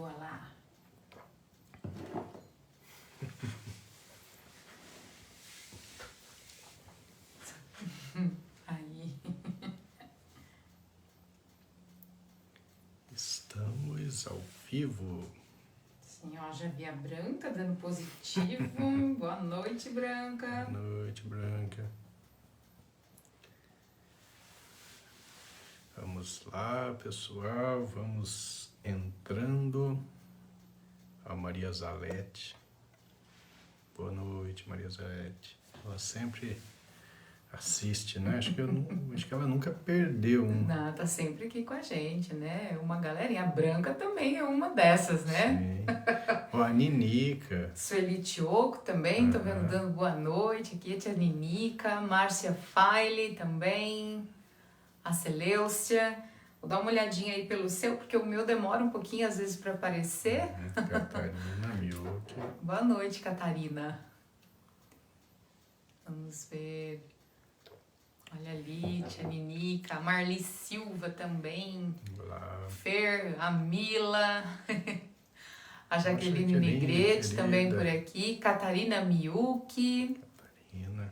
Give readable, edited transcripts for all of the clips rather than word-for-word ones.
Voilà. Aí. Estamos ao vivo. Sim, ó, já vi a Branca dando positivo. Boa noite, Branca. Boa noite, Branca. Vamos lá, pessoal. Vamos entrando. A Maria Zalete. Boa noite, Maria Zalete. Ela sempre assiste, né? Acho que ela nunca perdeu um. Não, tá sempre aqui com a gente, né? Uma galerinha. A Branca também é uma dessas, né? Sim. Ó, a Ninica. Sueli Tioco também, tô vendo dando boa noite aqui. A tia Ninica, Márcia Faile também, a Celeucia. Vou dar uma olhadinha aí pelo seu, porque o meu demora um pouquinho às vezes para aparecer. Catarina Milk. Boa noite, Catarina. Vamos ver. Olha ali, tia Ninica, a Marli Silva também. Olá. Fer, a Mila. A Jaqueline Jaqueline, Negrete querida. também por aqui. Catarina Miuki. Catarina.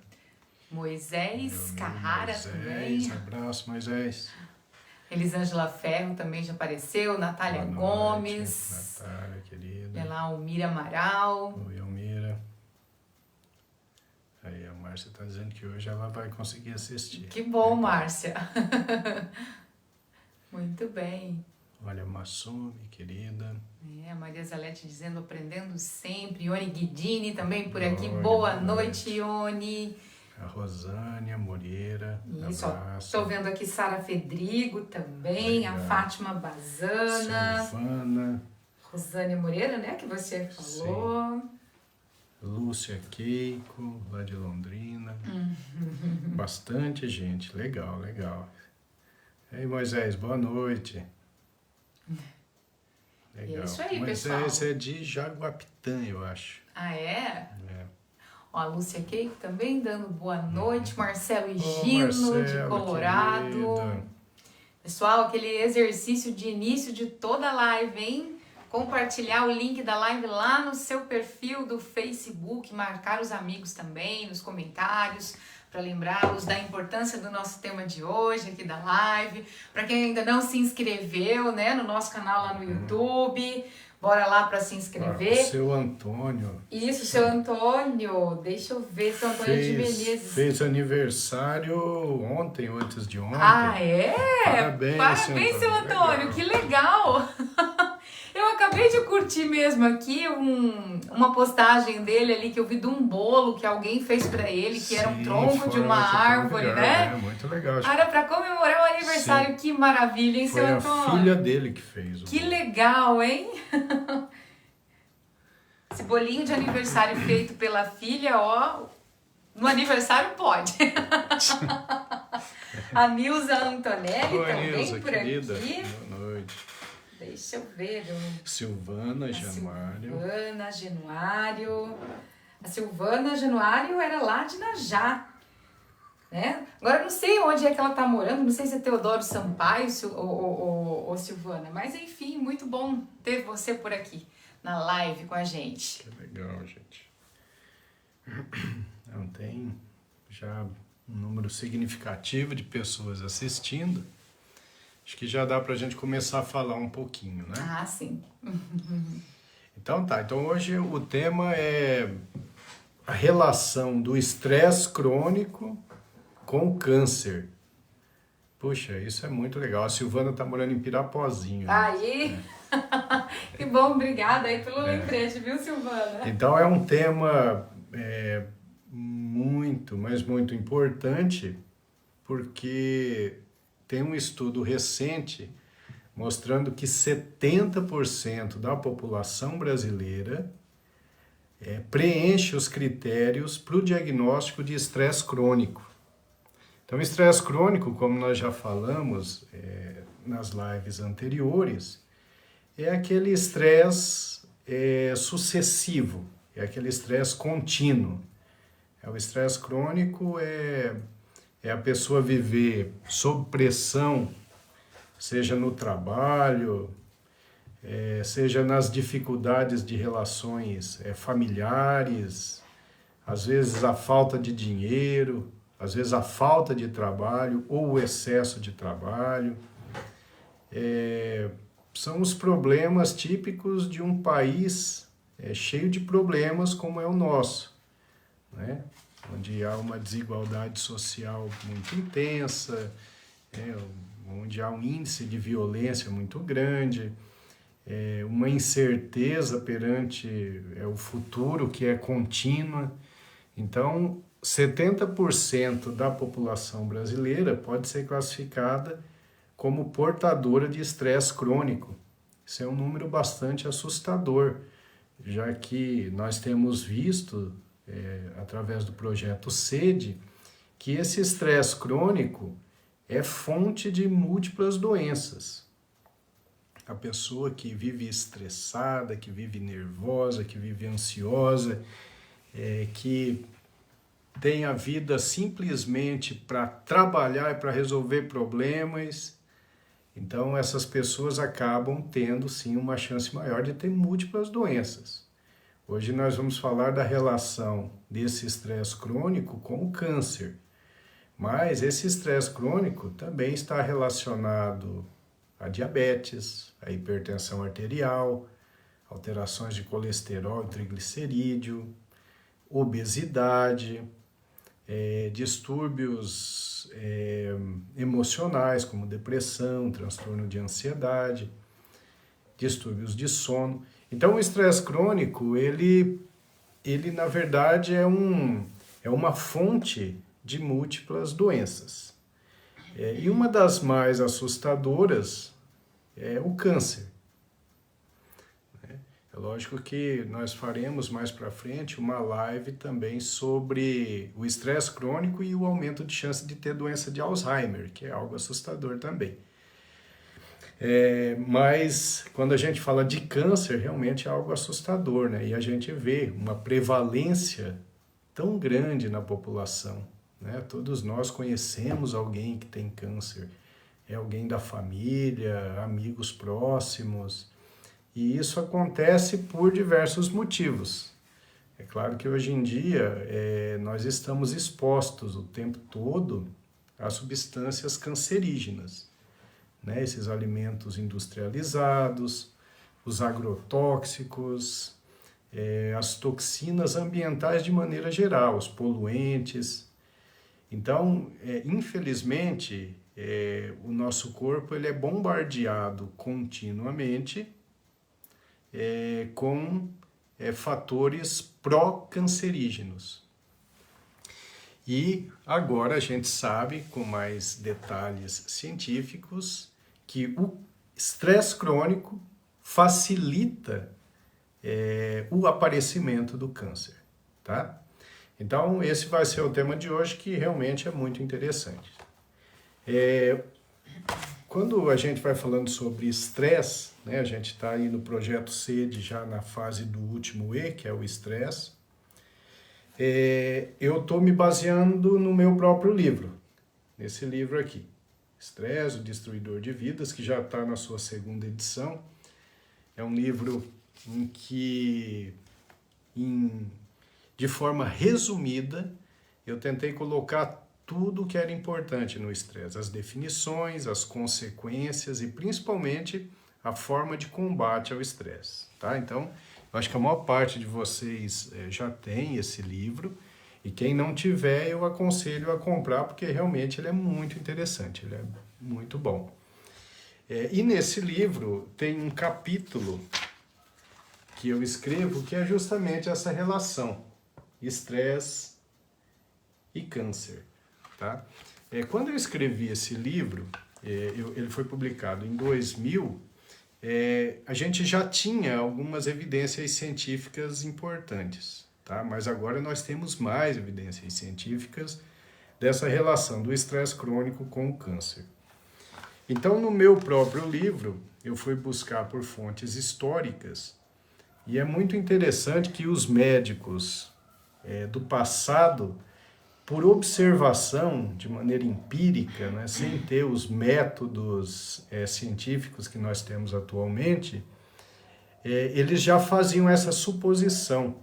Moisés Carrara Moisés, também. abraço, Moisés. Elisângela Ferro também já apareceu. Natália Boa Gomes. noite, Natália, querida. Olha lá, Almira Amaral. Oi, Almira. Aí, a Márcia tá dizendo que hoje ela vai conseguir assistir. Que bom, Márcia. Muito bem. Olha, Massumi, querida. A Maria Zalete dizendo, aprendendo sempre. Ione Guidini também por aqui. Oi, Boa boa noite, Ione. A Rosânia Moreira. Isso, ó. Abraço. Estou vendo aqui Sara Fedrigo também. Legal. A Fátima Bazana. Silvana. Rosânia Moreira, né? Que você falou. Lúcia Keiko, lá de Londrina. Bastante gente. Legal, legal. Ei, Moisés, boa noite. Legal. É isso aí, Moisés pessoal. é de Jaguapitã, eu acho. Ah, é? É. Ó, a Lúcia Keiko também dando boa noite. Marcelo Ô, Higino, Marcelo, de Colorado. querida. Pessoal, aquele exercício de início de toda a live, hein? Compartilhar o link da live lá no seu perfil do Facebook, marcar os amigos também nos comentários, para lembrá-los da importância do nosso tema de hoje aqui da live. Para quem ainda não se inscreveu, né, no nosso canal lá no YouTube, bora lá para se inscrever. Seu Antônio. Isso, seu Antônio, deixa eu ver, seu Antônio de Menezes. Fez aniversário ontem, ou antes de ontem. Ah, é? Parabéns, seu Antônio, legal. que legal! Eu acabei de curtir mesmo aqui uma postagem dele ali que eu vi de um bolo que alguém fez pra ele, que era um Sim, tronco de uma foi árvore, legal, né? É, muito legal. Era pra comemorar o aniversário, que maravilha, hein, Foi seu a Antônio? filha dele que fez. Que legal, hein? Esse bolinho de aniversário feito pela filha, ó, no aniversário pode. A Nilza Antonelli Oi, também Nilza, por querida. aqui. Boa noite. Deixa eu ver. Silvana Januário. Silvana Januário. A Silvana Januário era lá de Najá, né? Agora eu não sei onde é que ela tá morando, não sei se é Teodoro Sampaio ou Silvana, mas enfim, muito bom ter você por aqui na live com a gente. Que legal, gente. Não tem já um número significativo de pessoas assistindo. Acho que já dá pra gente começar a falar um pouquinho, né? Ah, sim. Então tá, então hoje o tema é a relação do estresse crônico com o câncer. Puxa, isso é muito legal. A Silvana tá morando em Pirapozinho. Né? Aí, que bom, obrigada aí pelo lembrete, viu, Silvana? Então é um tema muito, mas muito importante, porque tem um estudo recente mostrando que 70% da população brasileira preenche os critérios para o diagnóstico de estresse crônico. Então, estresse crônico, como nós já falamos nas lives anteriores, é aquele estresse sucessivo, é aquele estresse contínuo. O estresse crônico é a pessoa viver sob pressão, seja no trabalho, seja nas dificuldades de relações familiares, às vezes a falta de dinheiro, às vezes a falta de trabalho ou o excesso de trabalho. São os problemas típicos de um país cheio de problemas como é o nosso, né? Onde há uma desigualdade social muito intensa, onde há um índice de violência muito grande, uma incerteza perante o futuro que é contínua. Então, 70% da população brasileira pode ser classificada como portadora de estresse crônico. Isso é um número bastante assustador, já que nós temos visto, através do projeto SEDE, que esse estresse crônico é fonte de múltiplas doenças. A pessoa que vive estressada, que vive nervosa, que vive ansiosa, que tem a vida simplesmente para trabalhar e para resolver problemas. Então, essas pessoas acabam tendo, sim, uma chance maior de ter múltiplas doenças. Hoje nós vamos falar da relação desse estresse crônico com o câncer. Mas esse estresse crônico também está relacionado a diabetes, a hipertensão arterial, alterações de colesterol e triglicerídeo, obesidade, distúrbios emocionais como depressão, transtorno de ansiedade, distúrbios de sono. Então o estresse crônico, ele na verdade é uma fonte de múltiplas doenças. E uma das mais assustadoras é o câncer. É lógico que nós faremos mais para frente uma live também sobre o estresse crônico e o aumento de chance de ter doença de Alzheimer, que é algo assustador também. Mas quando a gente fala de câncer, realmente é algo assustador, né? E a gente vê uma prevalência tão grande na população, né? Todos nós conhecemos alguém que tem câncer, é alguém da família, amigos próximos, e isso acontece por diversos motivos. É claro que hoje em dia nós estamos expostos o tempo todo a substâncias cancerígenas, né? Esses alimentos industrializados, os agrotóxicos, as toxinas ambientais de maneira geral, os poluentes. Então, infelizmente, o nosso corpo ele é bombardeado continuamente com fatores pró-cancerígenos. E agora a gente sabe, com mais detalhes científicos, que o estresse crônico facilita o aparecimento do câncer, tá? Então, esse vai ser o tema de hoje, que realmente é muito interessante. Quando a gente vai falando sobre estresse, né, a gente está aí no projeto SEDE já na fase do último E, que é o estresse, eu estou me baseando no meu próprio livro, nesse livro aqui, Estresse, o Destruidor de Vidas, que já está na sua 2ª edição. É um livro em que, de forma resumida, eu tentei colocar tudo o que era importante no estresse, as definições, as consequências e principalmente a forma de combate ao estresse, tá? Então, eu acho que a maior parte de vocês já tem esse livro, e quem não tiver eu aconselho a comprar, porque realmente ele é muito interessante, ele é muito bom. E nesse livro tem um capítulo que eu escrevo que é justamente essa relação, estresse e câncer, tá? Quando eu escrevi esse livro, ele foi publicado em 2000, a gente já tinha algumas evidências científicas importantes, tá? Mas agora nós temos mais evidências científicas dessa relação do estresse crônico com o câncer. Então, no meu próprio livro, eu fui buscar por fontes históricas, e é muito interessante que os médicos do passado, por observação, de maneira empírica, né, sem ter os métodos científicos que nós temos atualmente, eles já faziam essa suposição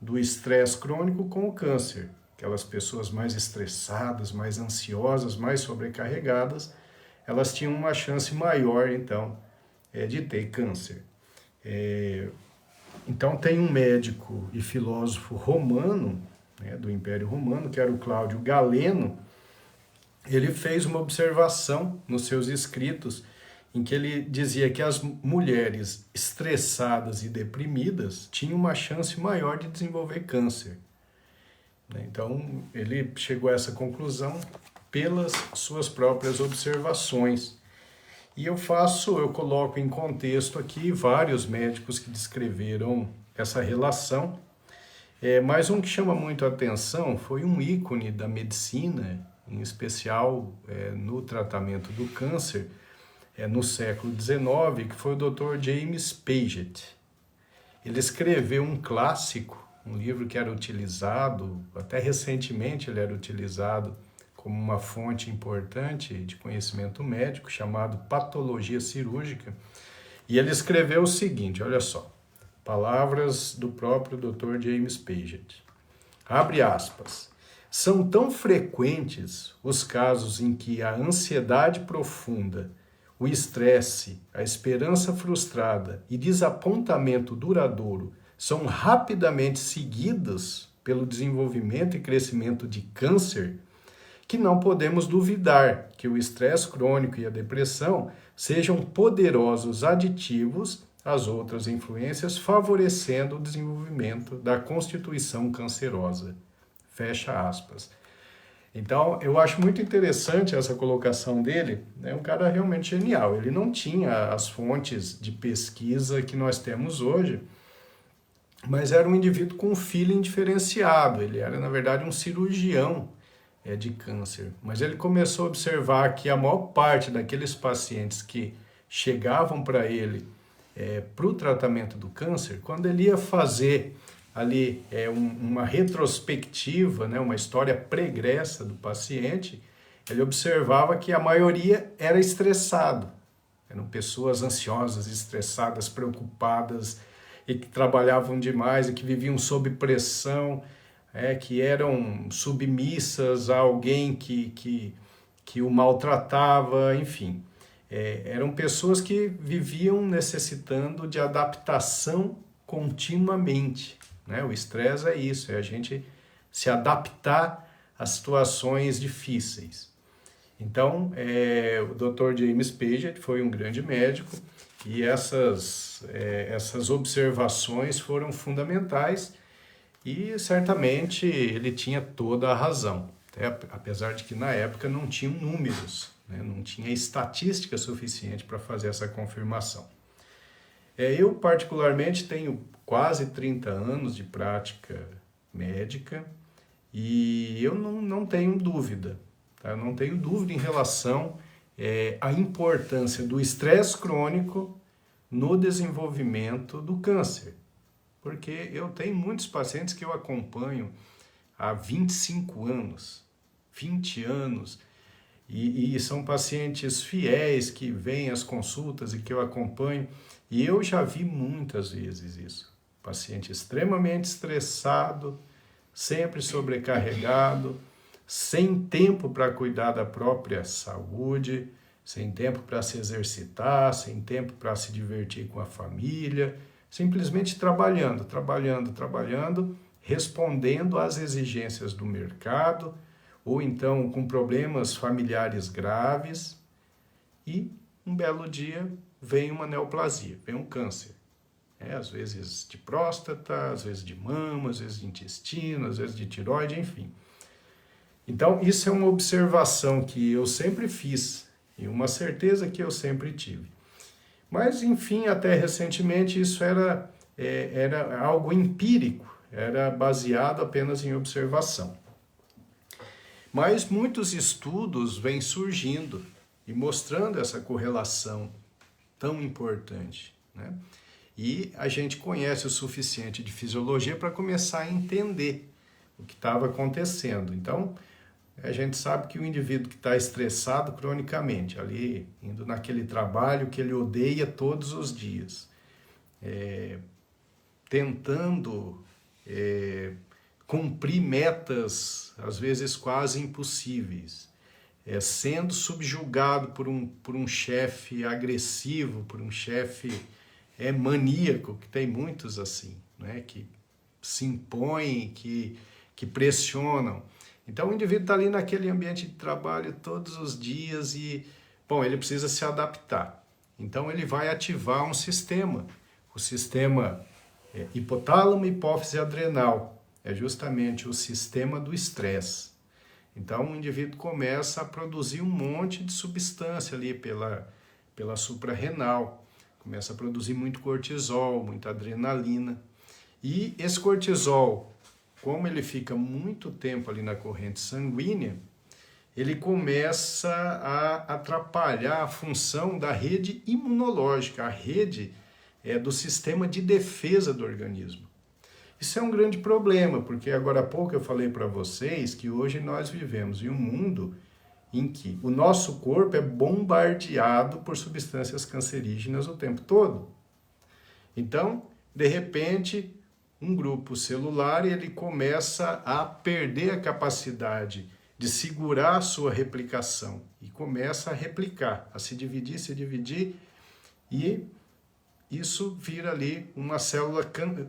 do estresse crônico com o câncer. Aquelas pessoas mais estressadas, mais ansiosas, mais sobrecarregadas, elas tinham uma chance maior, então, de ter câncer. Então, tem um médico e filósofo romano, né, do Império Romano, que era o Cláudio Galeno. Ele fez uma observação nos seus escritos em que ele dizia que as mulheres estressadas e deprimidas tinham uma chance maior de desenvolver câncer. Então, ele chegou a essa conclusão pelas suas próprias observações. E eu coloco em contexto aqui vários médicos que descreveram essa relação. Mas um que chama muito a atenção foi um ícone da medicina, em especial no tratamento do câncer, no século XIX, que foi o Dr. James Paget. Ele escreveu um clássico, um livro que era utilizado, até recentemente ele era utilizado como uma fonte importante de conhecimento médico, chamado Patologia Cirúrgica. E ele escreveu o seguinte, olha só, palavras do próprio Dr. James Paget. Abre aspas. São tão frequentes os casos em que a ansiedade profunda, o estresse, a esperança frustrada e desapontamento duradouro são rapidamente seguidos pelo desenvolvimento e crescimento de câncer, que não podemos duvidar que o estresse crônico e a depressão sejam poderosos aditivos às outras influências, favorecendo o desenvolvimento da constituição cancerosa. Fecha aspas. Então, eu acho muito interessante essa colocação dele. É um cara realmente genial. Ele não tinha as fontes de pesquisa que nós temos hoje, mas era um indivíduo com um feeling diferenciado. Ele era, na verdade, um cirurgião de câncer. Mas ele começou a observar que a maior parte daqueles pacientes que chegavam para ele para o tratamento do câncer, quando ele ia fazer ali uma retrospectiva, né, uma história pregressa do paciente, ele observava que a maioria era estressado. Eram pessoas ansiosas, estressadas, preocupadas e que trabalhavam demais e que viviam sob pressão, que eram submissas a alguém que o maltratava, enfim. Eram pessoas que viviam necessitando de adaptação continuamente. Né? O estresse é isso, é a gente se adaptar a situações difíceis. Então, o Dr. James Paget foi um grande médico e essas observações foram fundamentais e certamente ele tinha toda a razão, apesar de que na época não tinham números, né? Não tinha estatística suficiente para fazer essa confirmação. Eu particularmente tenho quase 30 anos de prática médica e eu não tenho dúvida, tá? Eu não tenho dúvida em relação à importância do estresse crônico no desenvolvimento do câncer. Porque eu tenho muitos pacientes que eu acompanho há 25 anos, 20 anos, e são pacientes fiéis que vêm às consultas e que eu acompanho, e eu já vi muitas vezes isso. Paciente extremamente estressado, sempre sobrecarregado, sem tempo para cuidar da própria saúde, sem tempo para se exercitar, sem tempo para se divertir com a família, simplesmente trabalhando, respondendo às exigências do mercado, ou então com problemas familiares graves, e um belo dia vem uma neoplasia, vem um câncer. Às vezes de próstata, às vezes de mama, às vezes de intestino, às vezes de tireoide, enfim. Então, isso é uma observação que eu sempre fiz e uma certeza que eu sempre tive. Mas, enfim, até recentemente isso era algo empírico, era baseado apenas em observação. Mas muitos estudos vêm surgindo e mostrando essa correlação tão importante, né? E a gente conhece o suficiente de fisiologia para começar a entender o que estava acontecendo. Então, a gente sabe que o indivíduo que está estressado cronicamente, ali indo naquele trabalho que ele odeia todos os dias, tentando cumprir metas, às vezes quase impossíveis, sendo subjugado por um chefe agressivo, por um chefe maníaco, que tem muitos assim, né? Que se impõem, que pressionam. Então o indivíduo está ali naquele ambiente de trabalho todos os dias e, bom, ele precisa se adaptar. Então ele vai ativar um sistema, o sistema hipotálamo, hipófise adrenal, é justamente o sistema do estresse. Então o indivíduo começa a produzir um monte de substância ali pela suprarrenal, começa a produzir muito cortisol, muita adrenalina. E esse cortisol, como ele fica muito tempo ali na corrente sanguínea, ele começa a atrapalhar a função da rede imunológica, a rede do sistema de defesa do organismo. Isso é um grande problema, porque agora há pouco eu falei para vocês que hoje nós vivemos em um mundo em que o nosso corpo é bombardeado por substâncias cancerígenas o tempo todo. Então, de repente, um grupo celular ele começa a perder a capacidade de segurar a sua replicação e começa a replicar, a se dividir e isso vira ali uma célula,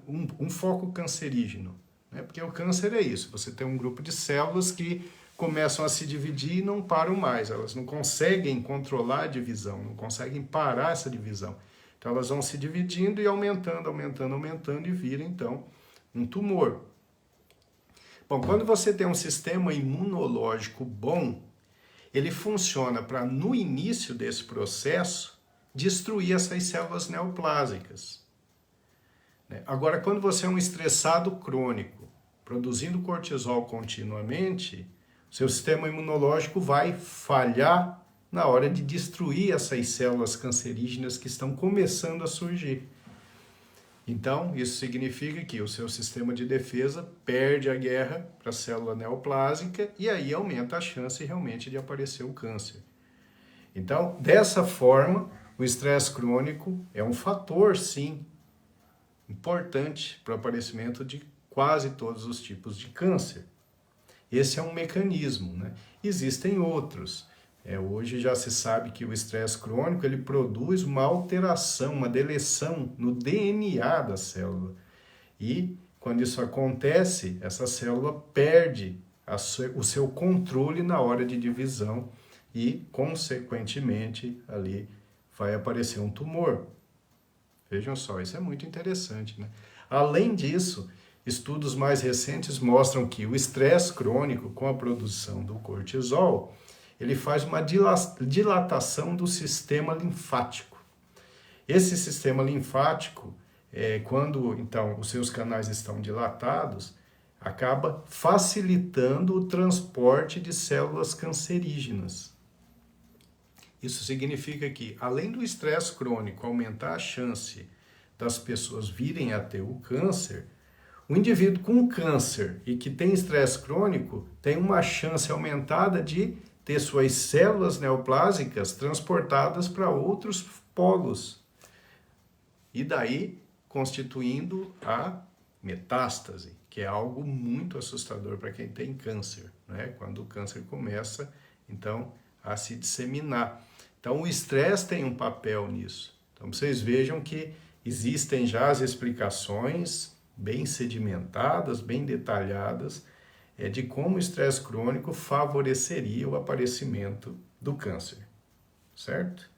um foco cancerígeno, né? Porque o câncer é isso, você tem um grupo de células que começam a se dividir e não param mais, elas não conseguem controlar a divisão, não conseguem parar essa divisão. Então elas vão se dividindo e aumentando e vira então um tumor. Bom, quando você tem um sistema imunológico bom, ele funciona para, no início desse processo, destruir essas células neoplásicas. Agora, quando você é um estressado crônico, produzindo cortisol continuamente, seu sistema imunológico vai falhar na hora de destruir essas células cancerígenas que estão começando a surgir. Então, isso significa que o seu sistema de defesa perde a guerra para a célula neoplásica e aí aumenta a chance realmente de aparecer o câncer. Então, dessa forma, o estresse crônico é um fator, sim, importante para o aparecimento de quase todos os tipos de câncer. Esse é um mecanismo, né? Existem outros. Hoje já se sabe que o estresse crônico ele produz uma alteração, uma deleção no DNA da célula. E quando isso acontece, essa célula perde o seu controle na hora de divisão e, consequentemente, ali vai aparecer um tumor. Vejam só, isso é muito interessante, né? Além disso, estudos mais recentes mostram que o estresse crônico com a produção do cortisol, ele faz uma dilatação do sistema linfático. Esse sistema linfático, quando então os seus canais estão dilatados, acaba facilitando o transporte de células cancerígenas. Isso significa que, além do estresse crônico aumentar a chance das pessoas virem a ter o câncer, o indivíduo com câncer e que tem estresse crônico tem uma chance aumentada de ter suas células neoplásicas transportadas para outros polos. E daí constituindo a metástase, que é algo muito assustador para quem tem câncer, né? Quando o câncer começa, então, a se disseminar. Então, o estresse tem um papel nisso. Então, vocês vejam que existem já as explicações bem sedimentadas, bem detalhadas, de como o estresse crônico favoreceria o aparecimento do câncer. Certo?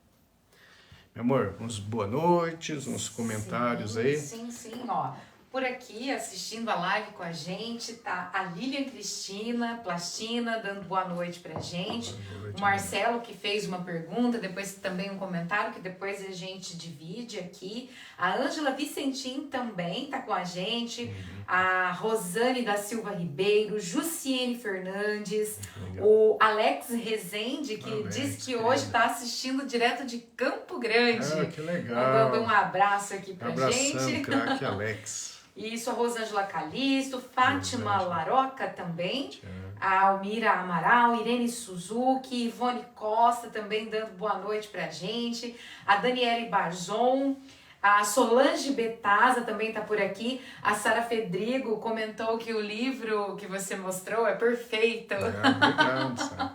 Meu amor, uns boa noites, uns comentários aí. Sim, ó. Por aqui, assistindo a live com a gente, tá a Lilian Cristina Plastina, dando boa noite pra gente. O Marcelo, que fez uma pergunta, depois também um comentário, que depois a gente divide aqui. A Ângela Vicentim também tá com a gente. A Rosane da Silva Ribeiro, Jussiene Fernandes, o Alex Rezende, que diz que hoje tá assistindo direto de Campo Grande. Ah, que legal. Mandando um abraço aqui pra gente. Abração, craque Alex. Isso, a Rosângela Calisto, Fátima Laroca também, a Almira Amaral, Irene Suzuki, Ivone Costa também dando boa noite pra gente, a Daniele Barzon, A Solange Betasa também está por aqui. A Sara Fedrigo comentou que o livro que você mostrou é perfeito. Obrigado, Sara.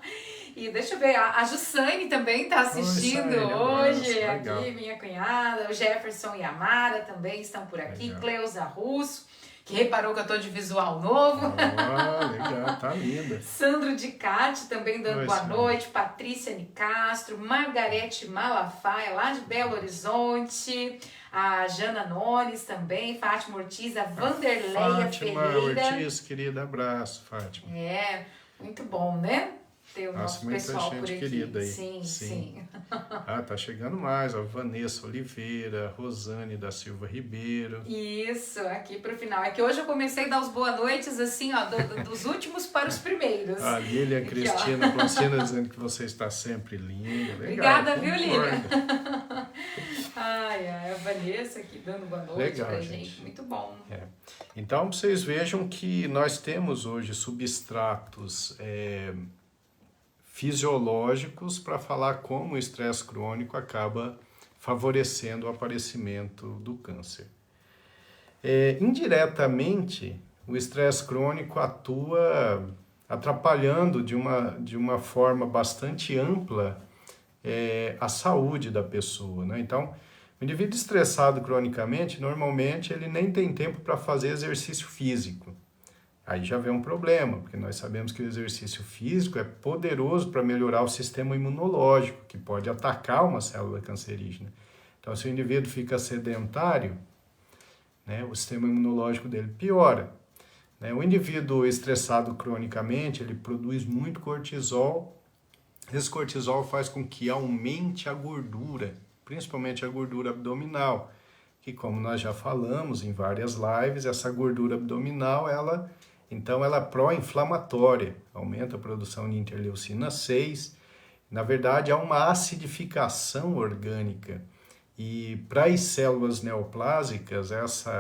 E deixa eu ver, a Jussane também está assistindo hoje, aqui, minha cunhada. O Jefferson e a Mara também estão por aqui. Legal. Cleusa Russo, que reparou que eu tô de visual novo. Legal, tá linda. Sandro Di Cati também dando boa noite. Patrícia Nicastro, Margarete Malafaia, lá de Belo Horizonte. A Jana Nones também, Fátima Ortiz, a Vanderleia Ferreira. Fátima Ortiz, querida, abraço, Fátima. Muito bom, né? Ter o nosso muita pessoal gente por aqui. Querida aí. Sim. Tá chegando mais, a Vanessa Oliveira, Rosane da Silva Ribeiro. Isso, aqui pro final. É que hoje eu comecei a dar os boa noites, assim, ó, dos últimos para os primeiros. A Lilian Cristina Placina dizendo que você está sempre linda. Legal, obrigada, viu, Lilian? A Vanessa aqui dando boa noite. Legal, pra gente. Muito bom. Então, vocês vejam que nós temos hoje substratos fisiológicos para falar como o estresse crônico acaba favorecendo o aparecimento do câncer. Indiretamente, o estresse crônico atua atrapalhando de uma forma bastante ampla a saúde da pessoa, né? Então, o indivíduo estressado cronicamente, normalmente, ele nem tem tempo para fazer exercício físico. Aí já vem um problema, porque nós sabemos que o exercício físico é poderoso para melhorar o sistema imunológico, que pode atacar uma célula cancerígena. Então, se o indivíduo fica sedentário, né, o sistema imunológico dele piora. Né? O indivíduo estressado cronicamente, ele produz muito cortisol. Esse cortisol faz com que aumente a gordura, principalmente a gordura abdominal, que, como nós já falamos em várias lives, essa gordura abdominal, ela é pró-inflamatória, aumenta a produção de interleucina 6. Na verdade, há uma acidificação orgânica. E para as células neoplásicas,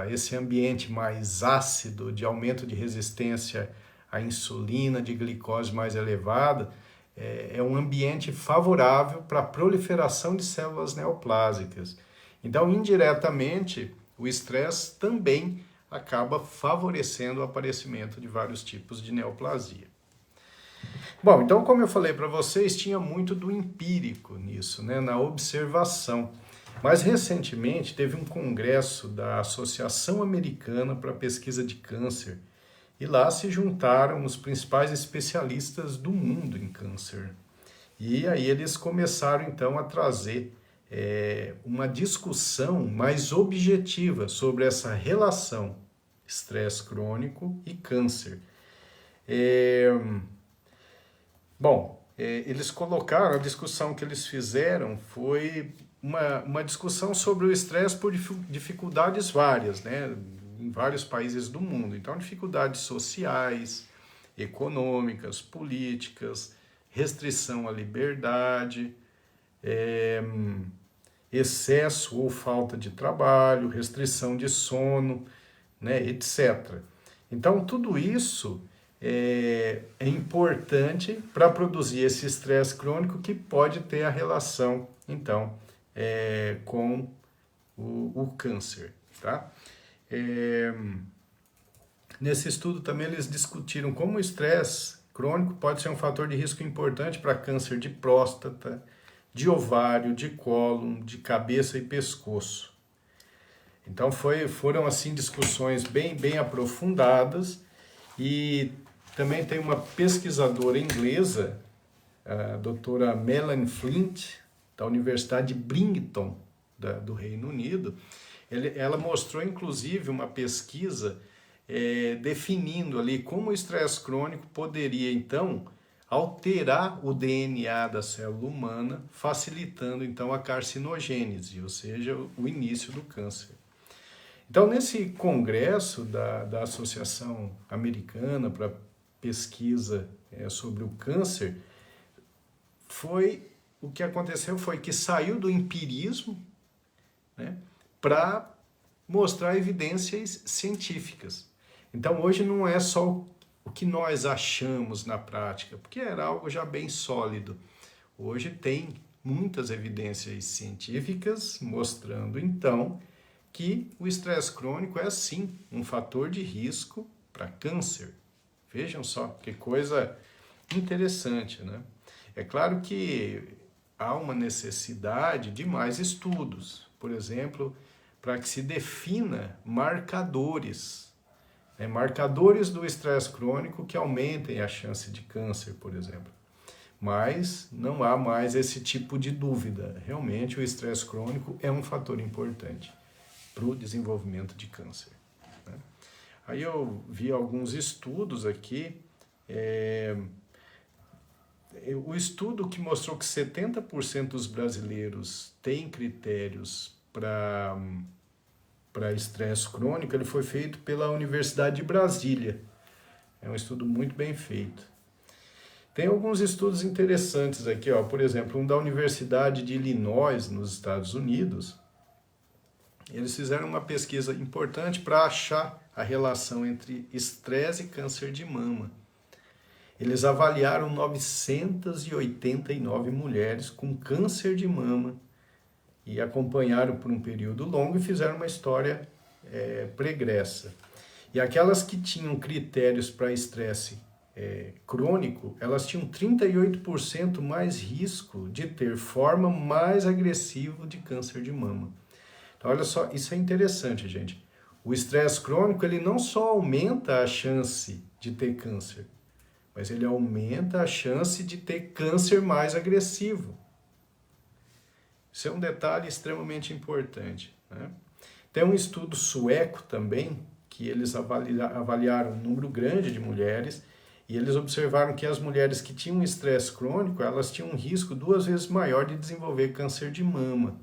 esse ambiente mais ácido, de aumento de resistência à insulina, de glicose mais elevada, é um ambiente favorável para a proliferação de células neoplásicas. Então, indiretamente, o estresse também acaba favorecendo o aparecimento de vários tipos de neoplasia. Bom, então, como eu falei para vocês, tinha muito do empírico nisso, né, na observação. Mas, recentemente, teve um congresso da Associação Americana para a Pesquisa de Câncer, e lá se juntaram os principais especialistas do mundo em câncer. E aí eles começaram, então, a trazer uma discussão mais objetiva sobre essa relação estresse crônico e câncer. Eles colocaram, a discussão que eles fizeram foi uma discussão sobre o estresse por dificuldades várias, né, em vários países do mundo. Então, dificuldades sociais, econômicas, políticas, restrição à liberdade, excesso ou falta de trabalho, restrição de sono, né, etc. Então, tudo isso é importante para produzir esse estresse crônico que pode ter a relação, então, com o câncer, tá? Nesse estudo também eles discutiram como o estresse crônico pode ser um fator de risco importante para câncer de próstata, de ovário, de cólon, de cabeça e pescoço. Então foram assim discussões bem aprofundadas, e também tem uma pesquisadora inglesa, a doutora Melanie Flint, da Universidade de Brighton, do Reino Unido. Ela mostrou inclusive uma pesquisa definindo ali como o estresse crônico poderia então alterar o DNA da célula humana, facilitando então a carcinogênese, ou seja, o início do câncer. Então, nesse congresso da Associação Americana para Pesquisa sobre o Câncer, o que aconteceu foi que saiu do empirismo, né, para mostrar evidências científicas. Então, hoje não é só o que nós achamos na prática, porque era algo já bem sólido. Hoje tem muitas evidências científicas mostrando, então, que o estresse crônico é sim um fator de risco para câncer. Vejam só que coisa interessante, né? É claro que há uma necessidade de mais estudos, por exemplo, para que se defina marcadores, né? Marcadores do estresse crônico que aumentem a chance de câncer, por exemplo. Mas não há mais esse tipo de dúvida. Realmente o estresse crônico é um fator importante para o desenvolvimento de câncer, né? Aí eu vi alguns estudos aqui, o estudo que mostrou que 70% dos brasileiros têm critérios para estresse crônico, ele foi feito pela Universidade de Brasília. É um estudo muito bem feito. Tem alguns estudos interessantes aqui, ó. Por exemplo, um da Universidade de Illinois, nos Estados Unidos. Eles fizeram uma pesquisa importante para achar a relação entre estresse e câncer de mama. Eles avaliaram 989 mulheres com câncer de mama e acompanharam por um período longo e fizeram uma história pregressa. E aquelas que tinham critérios para estresse crônico, elas tinham 38% mais risco de ter forma mais agressiva de câncer de mama. Então, olha só, isso é interessante, gente. O estresse crônico, ele não só aumenta a chance de ter câncer, mas ele aumenta a chance de ter câncer mais agressivo. Isso é um detalhe extremamente importante, né? Tem um estudo sueco também, que eles avaliaram um número grande de mulheres, e eles observaram que as mulheres que tinham estresse crônico, elas tinham um risco 2 vezes maior de desenvolver câncer de mama.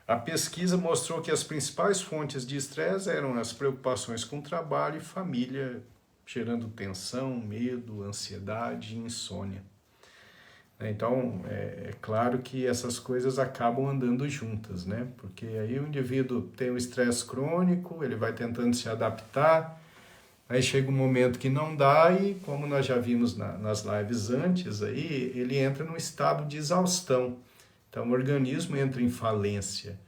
A pesquisa mostrou que as principais fontes de estresse eram as preocupações com trabalho e família, gerando tensão, medo, ansiedade e insônia. Então, é claro que essas coisas acabam andando juntas, né? Porque aí o indivíduo tem o estresse crônico, ele vai tentando se adaptar, aí chega um momento que não dá e, como nós já vimos nas lives antes, aí ele entra num estado de exaustão. Então, o organismo entra em falência.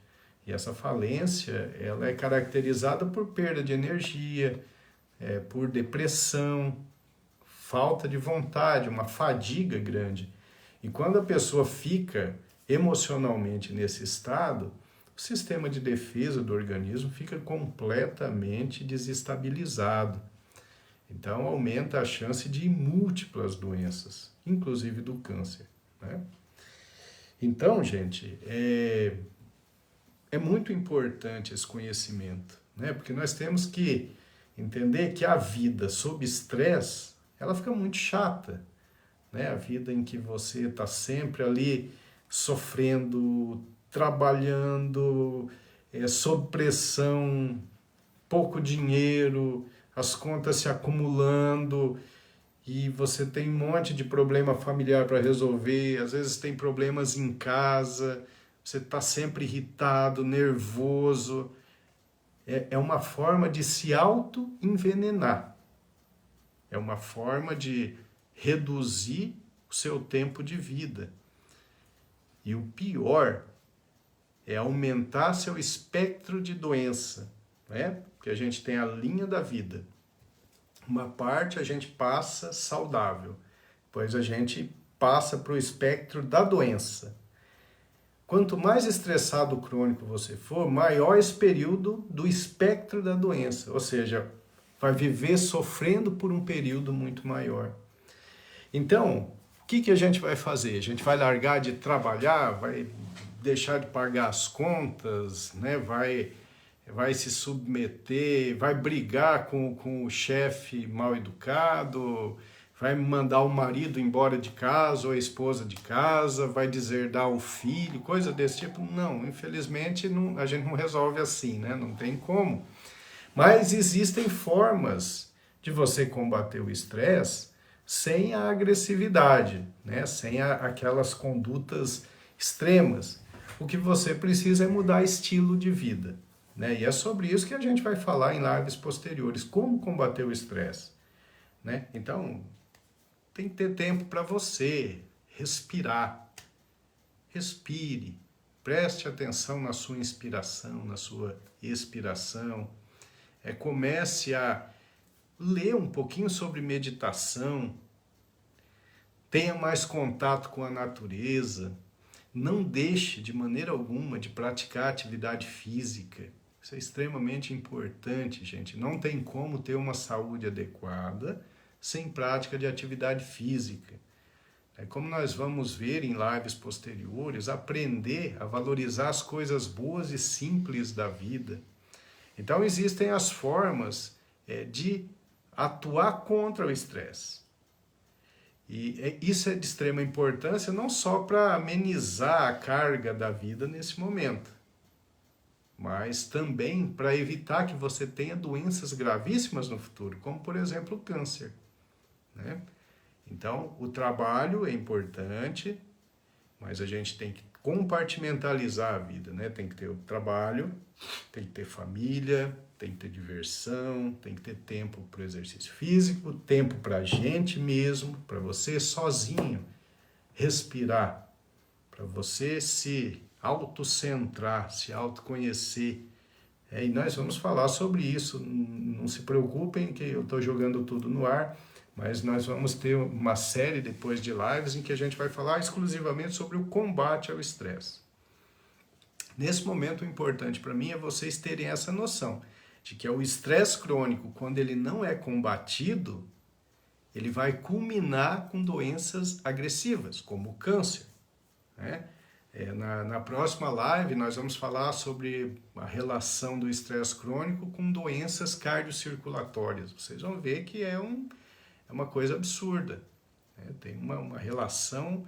E essa falência, ela é caracterizada por perda de energia, por depressão, falta de vontade, uma fadiga grande. E quando a pessoa fica emocionalmente nesse estado, o sistema de defesa do organismo fica completamente desestabilizado. Então, aumenta a chance de múltiplas doenças, inclusive do câncer, né? Então, gente, é muito importante esse conhecimento, né? Porque nós temos que entender que a vida sob estresse, ela fica muito chata, né? A vida em que você está sempre ali sofrendo, trabalhando, sob pressão, pouco dinheiro, as contas se acumulando e você tem um monte de problema familiar para resolver, às vezes tem problemas em casa, você está sempre irritado, nervoso. É uma forma de se auto-envenenar. É uma forma de reduzir o seu tempo de vida. E o pior é aumentar seu espectro de doença, né? Porque a gente tem a linha da vida. Uma parte a gente passa saudável, depois a gente passa para o espectro da doença. Quanto mais estressado crônico você for, maior esse período do espectro da doença, ou seja, vai viver sofrendo por um período muito maior. Então, o que a gente vai fazer? A gente vai largar de trabalhar, vai deixar de pagar as contas, né? Vai se submeter, vai brigar com o chefe mal educado, vai mandar o marido embora de casa ou a esposa de casa, vai deserdar o filho, coisa desse tipo. Não, infelizmente a gente não resolve assim, né? Não tem como. Mas existem formas de você combater o estresse sem a agressividade, né? Sem aquelas condutas extremas. O que você precisa é mudar estilo de vida, né? E é sobre isso que a gente vai falar em lives posteriores, como combater o estresse, né? Então, tem que ter tempo para você respirar. Respire, preste atenção na sua inspiração, na sua expiração. Comece a ler um pouquinho sobre meditação. Tenha mais contato com a natureza. Não deixe de maneira alguma de praticar atividade física. Isso é extremamente importante, gente. Não tem como ter uma saúde adequada sem prática de atividade física. Como nós vamos ver em lives posteriores, aprender a valorizar as coisas boas e simples da vida. Então existem as formas de atuar contra o estresse. E isso é de extrema importância não só para amenizar a carga da vida nesse momento, mas também para evitar que você tenha doenças gravíssimas no futuro, como por exemplo o câncer, né? Então o trabalho é importante, mas a gente tem que compartimentalizar a vida, né? Tem que ter o trabalho, tem que ter família, tem que ter diversão, tem que ter tempo para o exercício físico, tempo para a gente mesmo, para você sozinho respirar, para você se autocentrar, se autoconhecer. E nós vamos falar sobre isso. Não se preocupem que eu estou jogando tudo no ar, mas nós vamos ter uma série depois de lives em que a gente vai falar exclusivamente sobre o combate ao estresse. Nesse momento, o importante para mim é vocês terem essa noção de que o estresse crônico, quando ele não é combatido, ele vai culminar com doenças agressivas, como o câncer, né? Na próxima live, nós vamos falar sobre a relação do estresse crônico com doenças cardiocirculatórias. Vocês vão ver que é uma coisa absurda, né? Tem uma relação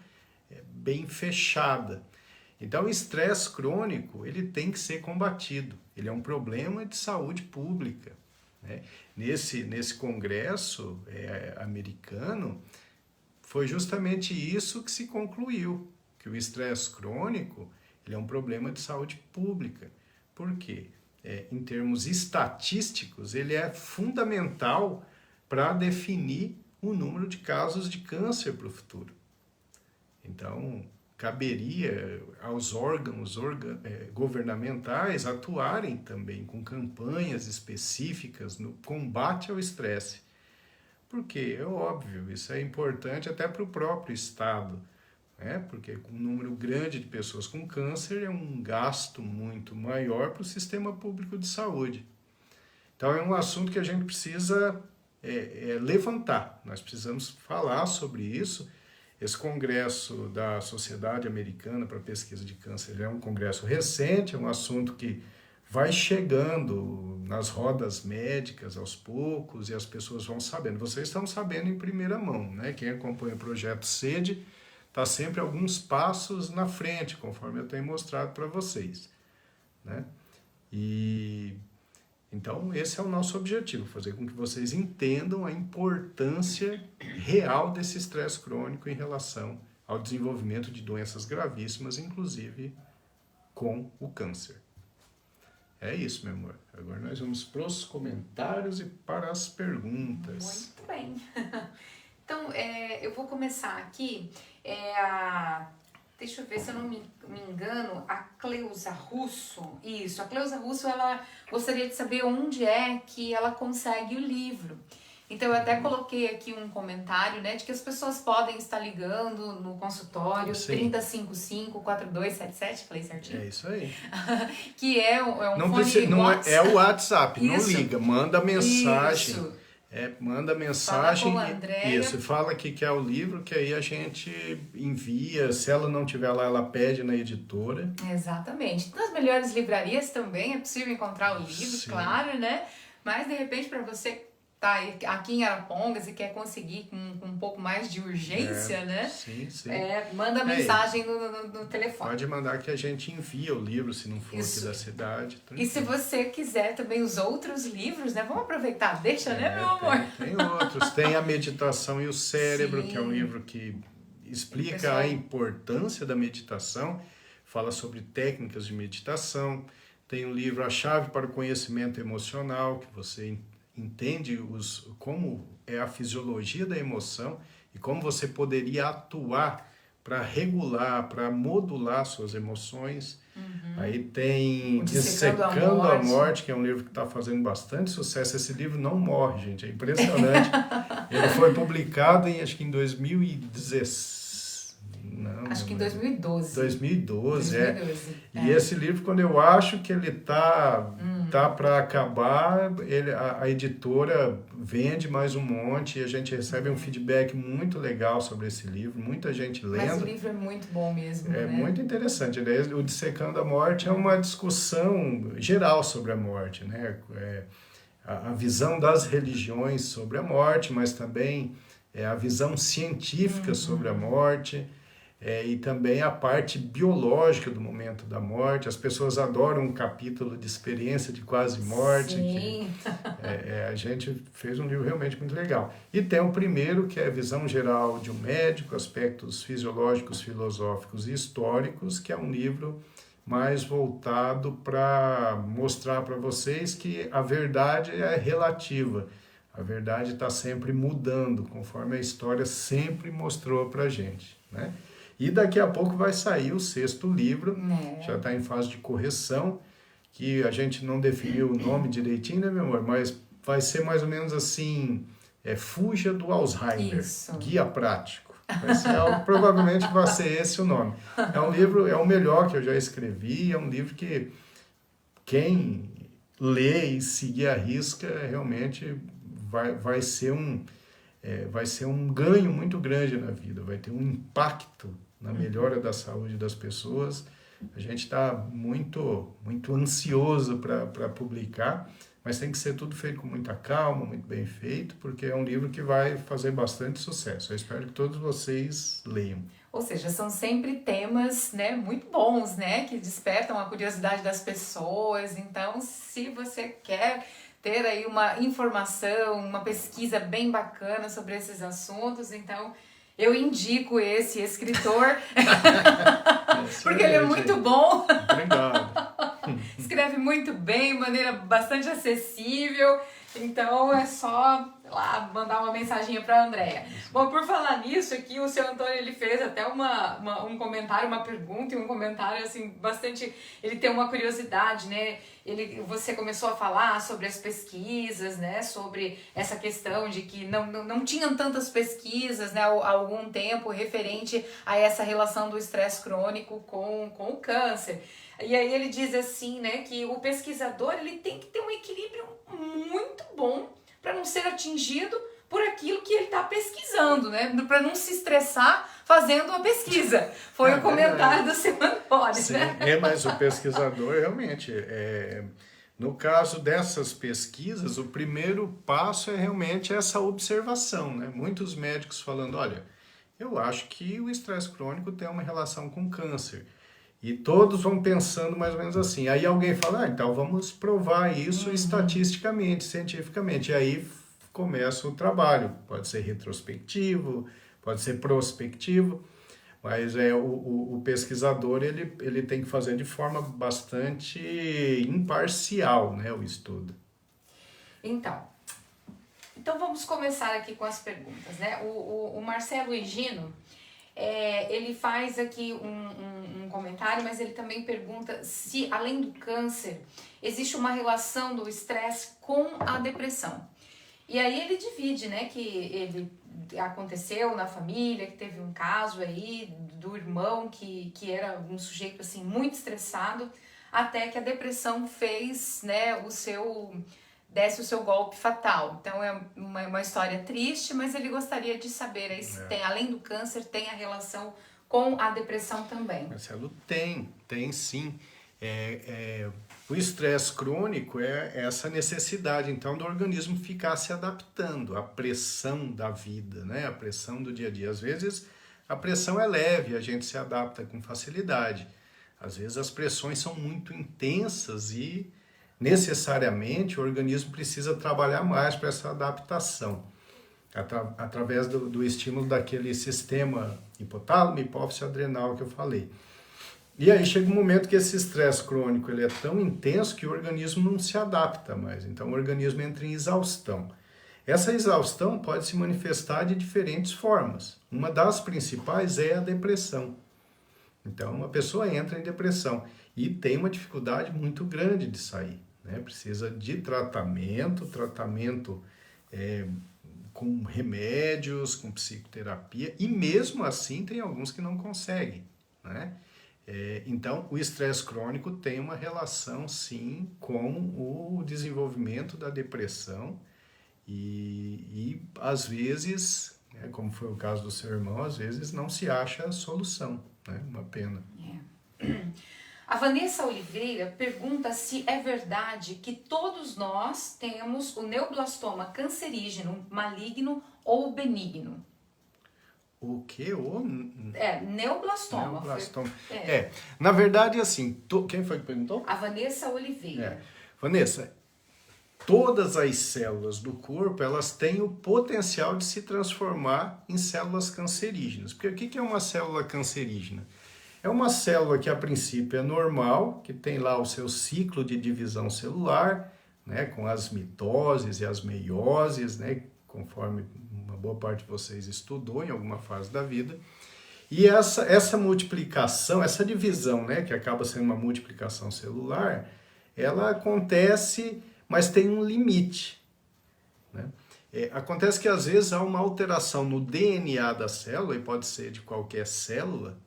bem fechada. Então, o estresse crônico, ele tem que ser combatido. Ele é um problema de saúde pública, né? Nesse congresso americano, foi justamente isso que se concluiu, que o estresse crônico ele é um problema de saúde pública. Por quê? Em termos estatísticos, ele é fundamental para definir o número de casos de câncer para o futuro. Então, caberia aos órgãos governamentais atuarem também com campanhas específicas no combate ao estresse. Porque, é óbvio, isso é importante até para o próprio Estado, né? Porque com um número grande de pessoas com câncer é um gasto muito maior para o sistema público de saúde. Então é um assunto que a gente precisa levantar, nós precisamos falar sobre isso. Esse congresso da Sociedade Americana para a Pesquisa de Câncer é um congresso recente, é um assunto que vai chegando nas rodas médicas aos poucos e as pessoas vão sabendo. Vocês estão sabendo em primeira mão, né? Quem acompanha o projeto SED está sempre alguns passos na frente, conforme eu tenho mostrado para vocês, né? Então, esse é o nosso objetivo, fazer com que vocês entendam a importância real desse estresse crônico em relação ao desenvolvimento de doenças gravíssimas, inclusive com o câncer. É isso, meu amor. Agora nós vamos para os comentários e para as perguntas. Muito bem. Então, eu vou começar aqui. Deixa eu ver se eu não me engano, a Cleusa Russo. Isso, a Cleusa Russo, ela gostaria de saber onde é que ela consegue o livro. Então, eu até coloquei aqui um comentário, né, de que as pessoas podem estar ligando no consultório 3055-4277, falei certinho? É isso aí. Que é um não fone precisa, não é o WhatsApp, isso. Não liga, manda mensagem. Isso. Manda mensagem, fala com a Andréia. Isso, fala que quer o livro, que aí a gente envia, se ela não tiver lá, ela pede na editora. Exatamente. Nas melhores livrarias também é possível encontrar o livro, Sim. Claro, né? Mas de repente para você tá aqui em Arapongas e quer conseguir com um pouco mais de urgência, né? Sim. Manda mensagem no telefone. Pode mandar que a gente envia o livro, se não for Isso. aqui da cidade. E se você quiser também os outros livros, né? Vamos aproveitar, deixa, né, meu amor? Tem outros. Tem A Meditação e o Cérebro, Sim. que é um livro que explica pessoal... a importância da meditação, fala sobre técnicas de meditação. Tem um livro A Chave para o Conhecimento Emocional, que você entende como é a fisiologia da emoção e como você poderia atuar para regular, para modular suas emoções. Aí tem O Dissecando a Morte, que é um livro que está fazendo bastante sucesso. Esse livro não morre, gente, é impressionante. Ele foi publicado acho que em 2016. Não, acho que em 2012. 2012, 2012, E esse livro, quando eu acho que ele tá para acabar, a editora vende mais um monte e a gente recebe um feedback muito legal sobre esse livro, muita gente lendo. Mas o livro é muito bom mesmo, É né? muito interessante. O Dissecando a Morte é uma discussão geral sobre a morte, né? A visão das religiões sobre a morte, mas também a visão científica sobre a morte. E também a parte biológica do momento da morte. As pessoas adoram um capítulo de experiência de quase morte. Sim. A gente fez um livro realmente muito legal. E tem o primeiro, que é a visão geral de um médico, aspectos fisiológicos, filosóficos e históricos, que é um livro mais voltado para mostrar para vocês que a verdade é relativa. A verdade está sempre mudando, conforme a história sempre mostrou para a gente, né? E daqui a pouco vai sair o 6º livro, já está em fase de correção, que a gente não definiu o nome direitinho, né, meu amor? Mas vai ser mais ou menos assim, Fuja do Alzheimer, Isso. Guia Prático. Vai ser provavelmente vai ser esse o nome. É um livro, é o melhor que eu já escrevi, é um livro que quem lê e seguir a risca realmente vai ser um ganho muito grande na vida, vai ter um impacto na melhora da saúde das pessoas. A gente está muito, muito ansioso para publicar, mas tem que ser tudo feito com muita calma, muito bem feito, porque é um livro que vai fazer bastante sucesso. Eu espero que todos vocês leiam. Ou seja, são sempre temas, né, muito bons, né, que despertam a curiosidade das pessoas. Então, se você quer ter aí uma informação, uma pesquisa bem bacana sobre esses assuntos, então eu indico esse escritor, porque ele é muito bom. Obrigado. Escreve muito bem, de maneira bastante acessível, então é só lá mandar uma mensaginha para a Andréia. Bom, por falar nisso aqui, o seu Antônio ele fez até um comentário, uma pergunta e um comentário assim bastante, ele tem uma curiosidade, né? Você começou a falar sobre as pesquisas, né? Sobre essa questão de que não tinham tantas pesquisas, né? Há algum tempo referente a essa relação do estresse crônico com o câncer. E aí ele diz assim, né? Que o pesquisador ele tem que ter um equilíbrio muito bom para não ser atingido por aquilo que ele está pesquisando, né? Para não se estressar fazendo a pesquisa. Foi o comentário do seu Antônio, Sim, né? mas o pesquisador realmente, no caso dessas pesquisas, o primeiro passo é realmente essa observação, né? Muitos médicos falando, olha, eu acho que o estresse crônico tem uma relação com câncer. E todos vão pensando mais ou menos assim. Aí alguém fala, então vamos provar isso estatisticamente, cientificamente. E aí começa o trabalho. Pode ser retrospectivo, pode ser prospectivo, mas o pesquisador ele tem que fazer de forma bastante imparcial, né, o estudo. Então vamos começar aqui com as perguntas, né? O Marcelo Higino, ele faz aqui um comentário, mas ele também pergunta se, além do câncer, existe uma relação do estresse com a depressão. E aí ele divide, né, que ele aconteceu na família, que teve um caso aí do irmão que era um sujeito assim muito estressado, até que a depressão fez, né, desse o seu golpe fatal. Então é uma história triste, mas ele gostaria de saber aí se tem, além do câncer, tem a relação com a depressão também. Marcelo, tem sim. O estresse crônico é essa necessidade, então, do organismo ficar se adaptando à pressão da vida, né? A pressão do dia a dia. Às vezes, a pressão é leve, a gente se adapta com facilidade. Às vezes, as pressões são muito intensas e, necessariamente, o organismo precisa trabalhar mais para essa adaptação, através do estímulo daquele sistema hipotálamo, hipófise adrenal que eu falei. E aí chega um momento que esse estresse crônico ele é tão intenso que o organismo não se adapta mais. Então o organismo entra em exaustão. Essa exaustão pode se manifestar de diferentes formas. Uma das principais é a depressão. Então, a pessoa entra em depressão e tem uma dificuldade muito grande de sair, né? Precisa de tratamento com remédios, com psicoterapia, e mesmo assim tem alguns que não conseguem, né? Então, o estresse crônico tem uma relação, sim, com o desenvolvimento da depressão e às vezes, né, como foi o caso do seu irmão, às vezes não se acha a solução, né? Uma pena. A Vanessa Oliveira pergunta se é verdade que todos nós temos o neoblastoma cancerígeno, maligno ou benigno. O que? Neoblastoma. Neoblastoma. Na verdade, assim, quem foi que perguntou? A Vanessa Oliveira. Vanessa, todas as células do corpo, elas têm o potencial de se transformar em células cancerígenas. Porque o que é uma célula cancerígena? É uma célula que a princípio é normal, que tem lá o seu ciclo de divisão celular, né, com as mitoses e as meioses, né, conforme uma boa parte de vocês estudou em alguma fase da vida. E essa multiplicação, essa divisão, né, que acaba sendo uma multiplicação celular, ela acontece, mas tem um limite, né? Acontece que às vezes há uma alteração no DNA da célula, e pode ser de qualquer célula,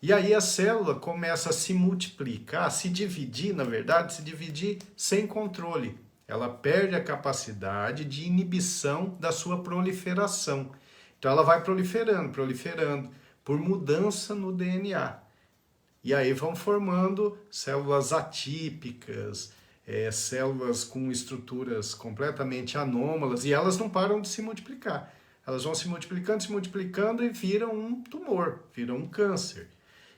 e aí a célula começa a se multiplicar, se dividir, na verdade, se dividir sem controle. Ela perde a capacidade de inibição da sua proliferação. Então ela vai proliferando, por mudança no DNA. E aí vão formando células atípicas, células com estruturas completamente anômalas, e elas não param de se multiplicar. Elas vão se multiplicando e viram um tumor, viram um câncer.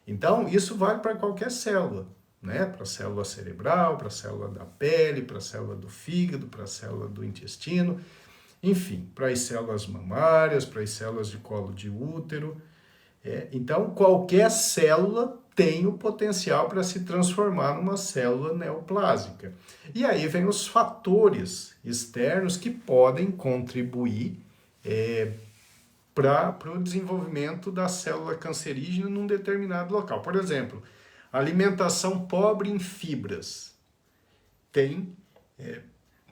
Então, isso vale para qualquer célula, né? Para a célula cerebral, para a célula da pele, para a célula do fígado, para a célula do intestino, enfim, para as células mamárias, para as células de colo de útero. Então, qualquer célula tem o potencial para se transformar numa célula neoplásica. E aí vem os fatores externos que podem contribuir para o desenvolvimento da célula cancerígena num determinado local. Por exemplo, alimentação pobre em fibras tem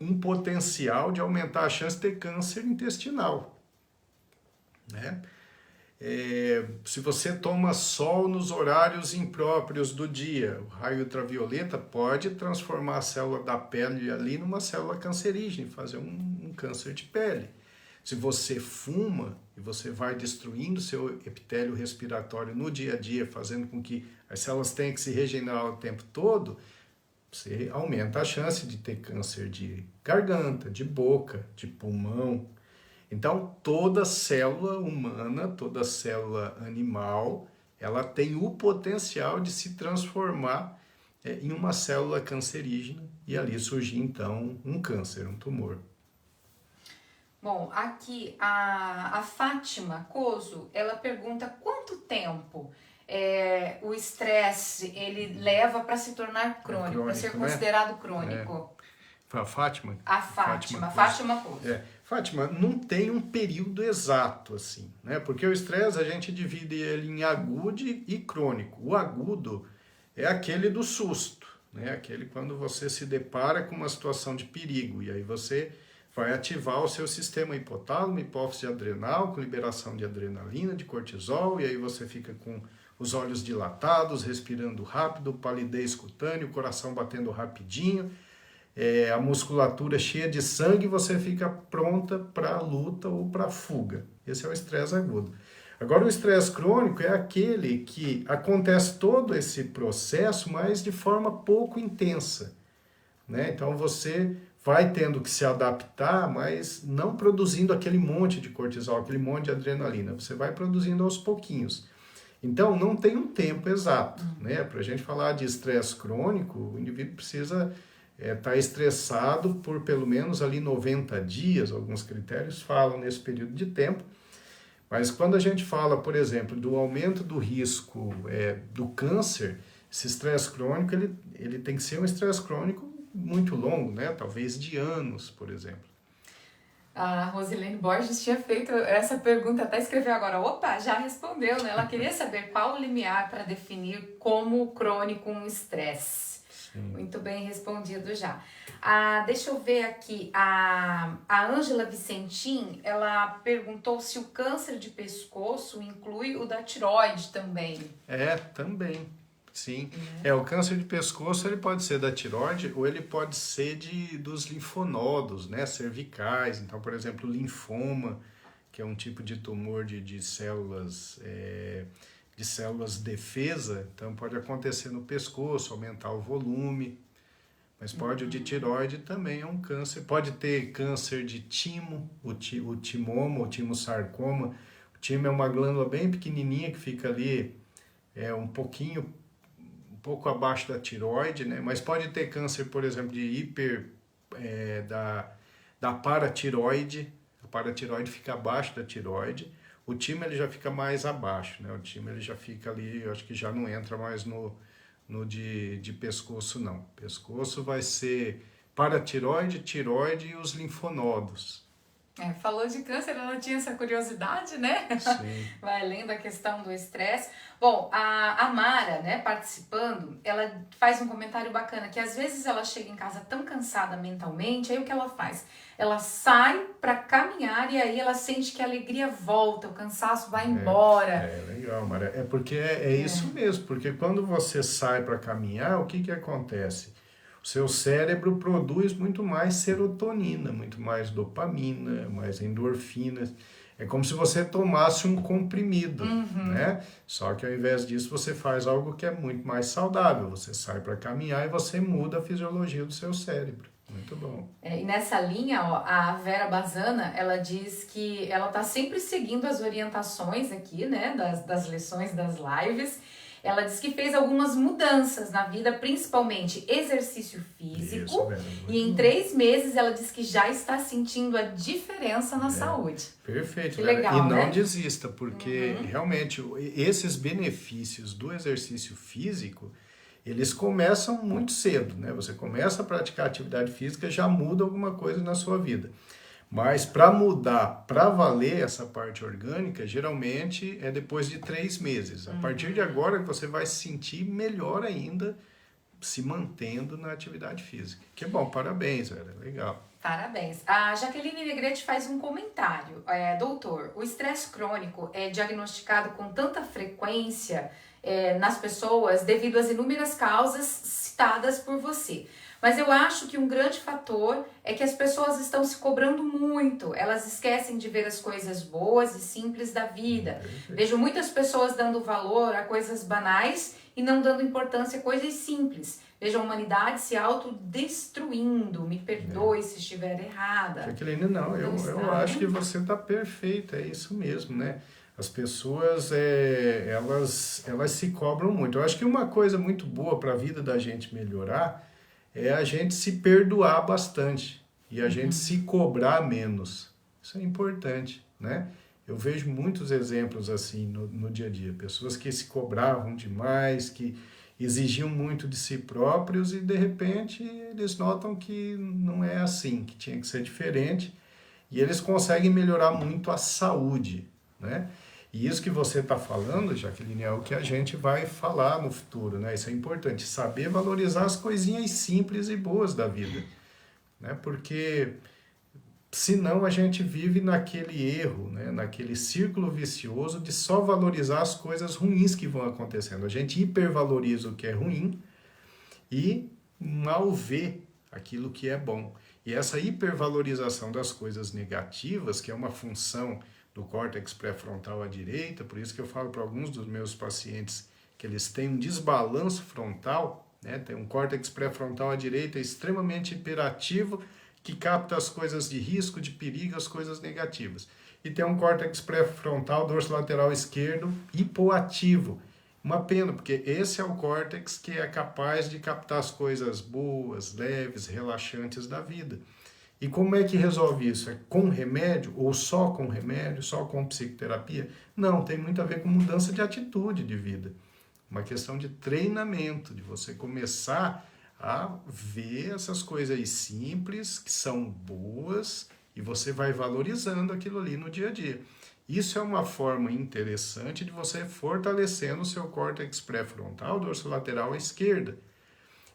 um potencial de aumentar a chance de ter câncer intestinal, né? Se você toma sol nos horários impróprios do dia, o raio ultravioleta pode transformar a célula da pele ali numa célula cancerígena e fazer um câncer de pele. Se você fuma e você vai destruindo seu epitélio respiratório no dia a dia, fazendo com que as células tenham que se regenerar o tempo todo, você aumenta a chance de ter câncer de garganta, de boca, de pulmão. Então, toda célula humana, toda célula animal, ela tem o potencial de se transformar em uma célula cancerígena e ali surgir, então, um câncer, um tumor. Bom, aqui a Fátima Coso, ela pergunta quanto tempo o estresse ele leva para se tornar crônico, para ser considerado crônico. Foi a Fátima? A Fátima Coso. Fátima, não tem um período exato assim, né? Porque o estresse a gente divide ele em agudo e crônico. O agudo é aquele do susto, né? Aquele quando você se depara com uma situação de perigo e aí você vai ativar o seu sistema hipotálamo, hipófise adrenal, com liberação de adrenalina, de cortisol, e aí você fica com os olhos dilatados, respirando rápido, palidez cutânea, o coração batendo rapidinho, a musculatura cheia de sangue, você fica pronta para a luta ou para a fuga. Esse é o estresse agudo. Agora, o estresse crônico é aquele que acontece todo esse processo, mas de forma pouco intensa, né? Então, você vai tendo que se adaptar, mas não produzindo aquele monte de cortisol, aquele monte de adrenalina. Você vai produzindo aos pouquinhos. Então, não tem um tempo exato, né? Para a gente falar de estresse crônico, o indivíduo precisa estar estressado por pelo menos ali 90 dias, alguns critérios falam nesse período de tempo. Mas quando a gente fala, por exemplo, do aumento do risco do câncer, esse estresse crônico, ele tem que ser um estresse crônico muito longo, né? Talvez de anos, por exemplo. A Rosilene Borges tinha feito essa pergunta, até escreveu agora. Opa, já respondeu, né? Ela queria saber qual o limiar para definir como crônico um estresse. Sim. Muito bem respondido já. Deixa eu ver aqui. A Ângela Vicentim, ela perguntou se o câncer de pescoço inclui o da tireoide também. Também. Sim. O câncer de pescoço ele pode ser da tireoide ou ele pode ser dos linfonodos, né, cervicais. Então, por exemplo, linfoma, que é um tipo de tumor de células de células defesa, então pode acontecer no pescoço, aumentar o volume. Mas pode o de tireoide também é um câncer. Pode ter câncer de timo, o timoma, o timossarcoma. O timo é uma glândula bem pequenininha que fica ali um pouco abaixo da tireoide, né? Mas pode ter câncer, por exemplo, da paratireoide. A paratireoide fica abaixo da tireoide. O timo ele já fica mais abaixo, né? O timo ele já fica ali, eu acho que já não entra mais no de pescoço, não. Pescoço vai ser paratireoide, tireoide e os linfonodos. Falou de câncer, ela tinha essa curiosidade, né? Sim. Vai além da questão do estresse. Bom, a Mara, né, participando, ela faz um comentário bacana, que às vezes ela chega em casa tão cansada mentalmente, aí o que ela faz? Ela sai para caminhar e aí ela sente que a alegria volta, o cansaço vai embora. Legal, Mara. Porque é isso mesmo, porque quando você sai para caminhar, o que acontece? O seu cérebro produz muito mais serotonina, muito mais dopamina, mais endorfinas. É como se você tomasse um comprimido, né? Só que ao invés disso você faz algo que é muito mais saudável. Você sai para caminhar e você muda a fisiologia do seu cérebro. Muito bom. E nessa linha, ó, a Vera Bazana, ela diz que ela tá sempre seguindo as orientações aqui, né, das lições das lives. Ela diz que fez algumas mudanças na vida, principalmente exercício físico. Isso, Vera, e em 3 meses ela diz que já está sentindo a diferença na saúde. Perfeito, Que Vera. legal, E não né? desista, porque realmente esses benefícios do exercício físico, eles começam muito cedo, né? Você começa a praticar atividade física, já muda alguma coisa na sua vida. Mas para mudar, para valer essa parte orgânica, geralmente é depois de 3 meses. A partir de agora você vai se sentir melhor ainda se mantendo na atividade física. Que bom, parabéns, Vera, legal. Parabéns. A Jaqueline Negrete faz um comentário. Doutor, o estresse crônico é diagnosticado com tanta frequência nas pessoas devido às inúmeras causas citadas por você. Mas eu acho que um grande fator é que as pessoas estão se cobrando muito. Elas esquecem de ver as coisas boas e simples da vida. Vejo muitas pessoas dando valor a coisas banais e não dando importância a coisas simples. Vejo a humanidade se autodestruindo. Me perdoe se estiver errada. Jaqueline, não, eu acho que você está perfeita, é isso mesmo, né? As pessoas, elas se cobram muito. Eu acho que uma coisa muito boa para a vida da gente melhorar é a gente se perdoar bastante e a gente se cobrar menos. Isso é importante, né? Eu vejo muitos exemplos assim no dia a dia. Pessoas que se cobravam demais, que exigiam muito de si próprios e de repente eles notam que não é assim, que tinha que ser diferente e eles conseguem melhorar muito a saúde, né? E isso que você está falando, Jaqueline, é o que a gente vai falar no futuro, né? Isso é importante, saber valorizar as coisinhas simples e boas da vida, né? Porque senão a gente vive naquele erro, né? Naquele círculo vicioso de só valorizar as coisas ruins que vão acontecendo. A gente hipervaloriza o que é ruim e mal vê aquilo que é bom. E essa hipervalorização das coisas negativas, que é uma função do córtex pré-frontal à direita, por isso que eu falo para alguns dos meus pacientes que eles têm um desbalanço frontal, né? Tem um córtex pré-frontal à direita extremamente hiperativo, que capta as coisas de risco, de perigo, as coisas negativas. E tem um córtex pré-frontal dorsolateral esquerdo hipoativo. Uma pena, porque esse é o córtex que é capaz de captar as coisas boas, leves, relaxantes da vida. E como é que resolve isso? É com remédio ou só com remédio, só com psicoterapia? Não, tem muito a ver com mudança de atitude de vida. Uma questão de treinamento, de você começar a ver essas coisas simples, que são boas E você vai valorizando aquilo ali no dia a dia. Isso é uma forma interessante de você fortalecendo o seu córtex pré-frontal, dorsolateral à esquerda.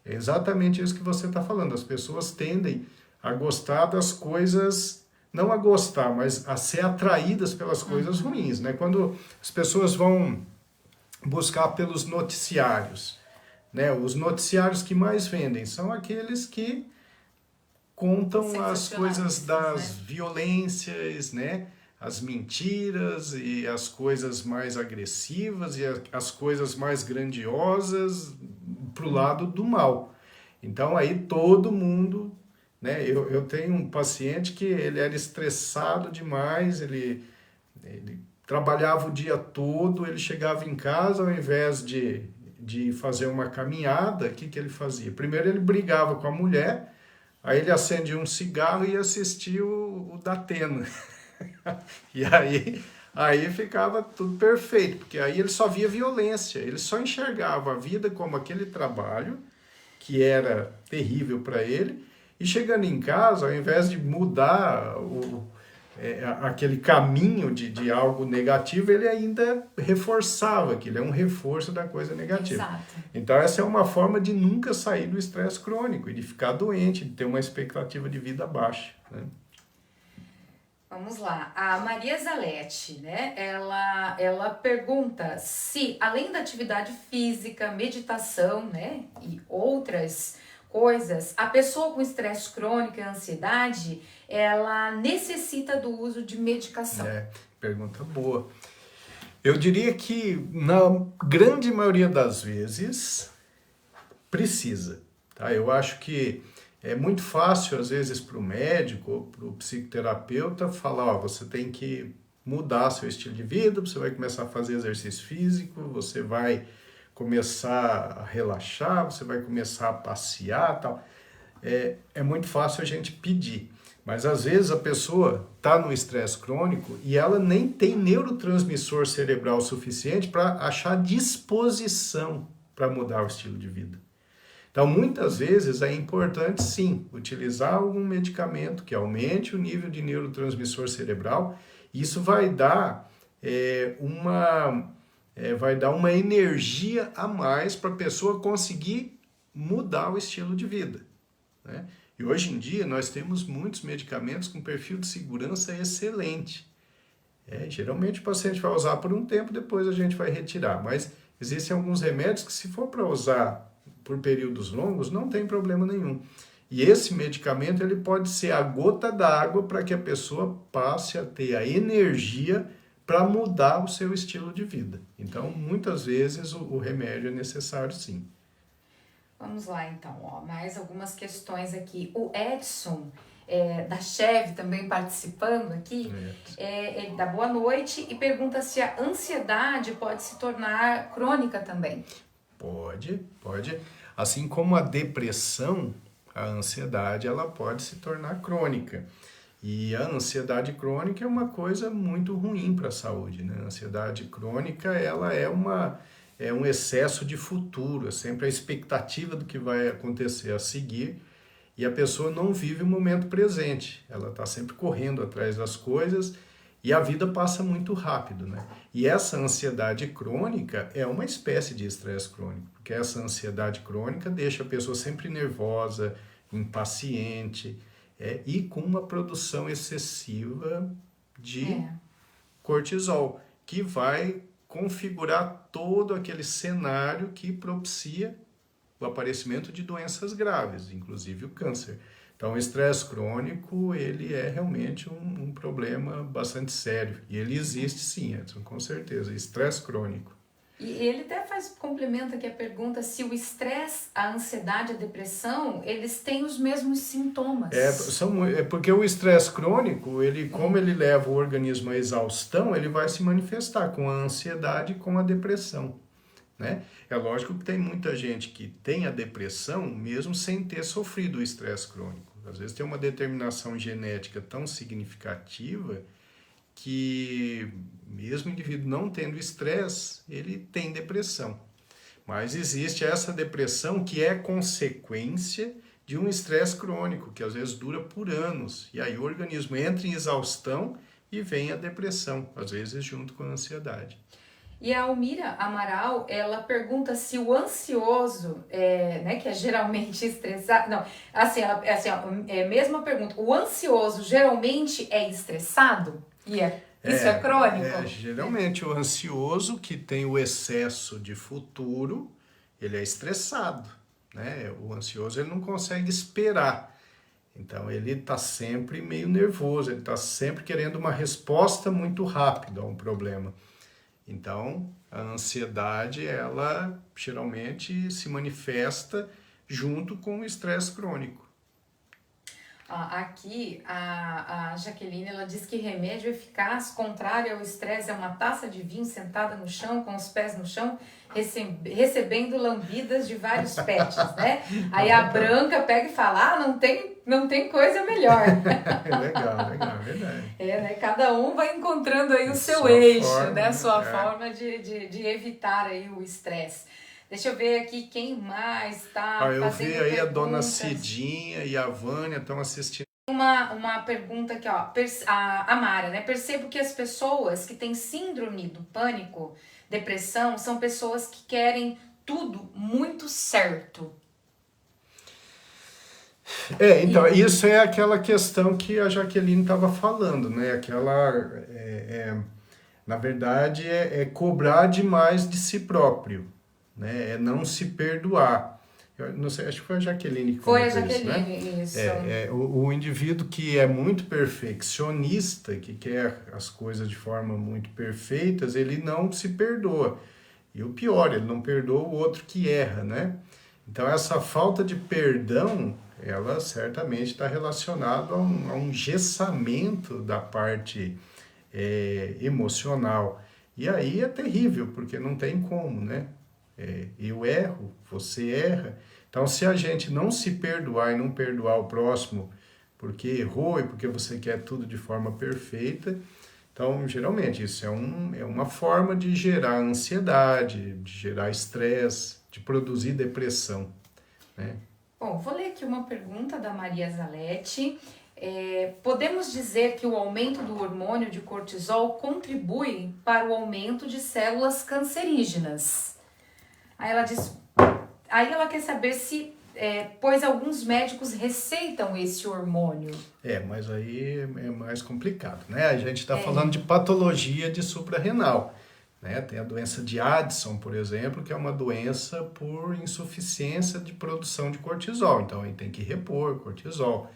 É exatamente isso que você está falando. As pessoas tendem a gostar das coisas, não a gostar, mas a ser atraídas pelas coisas ruins, né? Quando as pessoas vão buscar pelos noticiários, né? Os noticiários que mais vendem são aqueles que contam as coisas das violências, né? As mentiras e as coisas mais agressivas e as coisas mais grandiosas pro lado do mal. Então aí todo mundo, né? Eu tenho um paciente que ele era estressado demais, ele trabalhava o dia todo, ele chegava em casa, ao invés de fazer uma caminhada, o que, que ele fazia? Primeiro ele brigava com a mulher, aí ele acendia um cigarro e assistia o Datena. E aí ficava tudo perfeito, porque aí ele só via violência, ele só enxergava a vida como aquele trabalho, que era terrível para ele, e chegando em casa, ao invés de mudar aquele caminho de algo negativo, ele ainda reforçava aquilo, é um reforço da coisa negativa. Exato. Então essa é uma forma de nunca sair do estresse crônico, e de ficar doente, de ter uma expectativa de vida baixa, né? Vamos lá, a Maria Zalete, né? Ela pergunta se, além da atividade física, meditação, né? E outras coisas, a pessoa com estresse crônico e ansiedade, ela necessita do uso de medicação. Pergunta boa. Eu diria que, na grande maioria das vezes, precisa, tá? Eu acho que é muito fácil, às vezes, para o médico ou para o psicoterapeuta falar, ó, você tem que mudar seu estilo de vida, você vai começar a fazer exercício físico, você vai começar a relaxar, você vai começar a passear e tal. É muito fácil a gente pedir, mas às vezes a pessoa está no estresse crônico e ela nem tem neurotransmissor cerebral suficiente para achar disposição para mudar o estilo de vida. Então, muitas vezes é importante, sim, utilizar algum medicamento que aumente o nível de neurotransmissor cerebral. Isso vai dar uma energia a mais para a pessoa conseguir mudar o estilo de vida, né? E hoje em dia nós temos muitos medicamentos com perfil de segurança excelente. Geralmente o paciente vai usar por um tempo, depois a gente vai retirar. Mas existem alguns remédios que, se for para usar por períodos longos, não tem problema nenhum. E esse medicamento ele pode ser a gota d'água para que a pessoa passe a ter a energia para mudar o seu estilo de vida. Então, muitas vezes o remédio é necessário, sim. Vamos lá, então, ó, mais algumas questões aqui. O Edson, da Chev, também participando aqui, ele dá boa noite e pergunta se a ansiedade pode se tornar crônica também. Pode. Assim como a depressão, a ansiedade ela pode se tornar crônica. E a ansiedade crônica é uma coisa muito ruim para a saúde, né? A ansiedade crônica ela é um excesso de futuro, é sempre a expectativa do que vai acontecer a seguir, e a pessoa não vive o momento presente. Ela está sempre correndo atrás das coisas e a vida passa muito rápido, né? E essa ansiedade crônica é uma espécie de estresse crônico, porque essa ansiedade crônica deixa a pessoa sempre nervosa, impaciente, e com uma produção excessiva de cortisol, que vai configurar todo aquele cenário que propicia o aparecimento de doenças graves, inclusive o câncer. Então, o estresse crônico, ele é realmente um problema bastante sério. E ele existe sim, Edson, com certeza. Estresse crônico. E ele até complementa aqui a pergunta se o estresse, a ansiedade, a depressão, eles têm os mesmos sintomas. Porque o estresse crônico, como ele leva o organismo à exaustão, ele vai se manifestar com a ansiedade e com a depressão, né? É lógico que tem muita gente que tem a depressão mesmo sem ter sofrido o estresse crônico. Às vezes tem uma determinação genética tão significativa que mesmo o indivíduo não tendo estresse, ele tem depressão. Mas existe essa depressão que é consequência de um estresse crônico, que às vezes dura por anos. E aí o organismo entra em exaustão e vem a depressão, às vezes junto com a ansiedade. E a Almira Amaral, ela pergunta se o ansioso, né, que é geralmente estressado... Não, assim, mesma pergunta. O ansioso geralmente é estressado? Isso é crônico? Geralmente o ansioso que tem o excesso de futuro, ele é estressado, né? O ansioso ele não consegue esperar. Então ele está sempre meio nervoso, ele está sempre querendo uma resposta muito rápida a um problema. Então, a ansiedade, ela geralmente se manifesta junto com o estresse crônico. Aqui, a Jaqueline, ela diz que remédio eficaz, contrário ao estresse, é uma taça de vinho sentada no chão, com os pés no chão, recebendo lambidas de vários pets, né? Aí a Branca pega e fala, não tem coisa melhor. Legal, verdade. Né? Cada um vai encontrando aí o seu Sua eixo, forma, né? A sua forma de evitar aí o estresse. Deixa eu ver aqui quem mais está fazendo eu vi aí perguntas. a dona Cidinha e a Vânia estão assistindo. Uma pergunta aqui, ó. A Mara, né? Percebo que as pessoas que têm síndrome do pânico, depressão, são pessoas que querem tudo muito certo. Então, isso é aquela questão que a Jaqueline estava falando, né? Na verdade, é cobrar demais de si próprio, né? É não se perdoar. Eu não sei, acho que foi a Jaqueline que foi comentou isso, né? Isso. O indivíduo que é muito perfeccionista, que quer as coisas de forma muito perfeitas, ele não se perdoa. E o pior, ele não perdoa o outro que erra, né? Então, essa falta de perdão, ela certamente está relacionada a um engessamento da parte emocional. E aí é terrível, porque não tem como, né? Eu erro, você erra. Então, se a gente não se perdoar e não perdoar o próximo porque errou e porque você quer tudo de forma perfeita, então, geralmente, isso é uma forma de gerar ansiedade, de gerar estresse, de produzir depressão, né? Bom, vou ler aqui uma pergunta da Maria Zaletti. Podemos dizer que o aumento do hormônio de cortisol contribui para o aumento de células cancerígenas. Aí ela quer saber se, pois alguns médicos receitam esse hormônio. Mas aí é mais complicado, né? A gente está falando de patologia de suprarrenal, né? Tem a doença de Addison, por exemplo, que é uma doença por insuficiência de produção de cortisol. Então, aí tem que repor cortisol,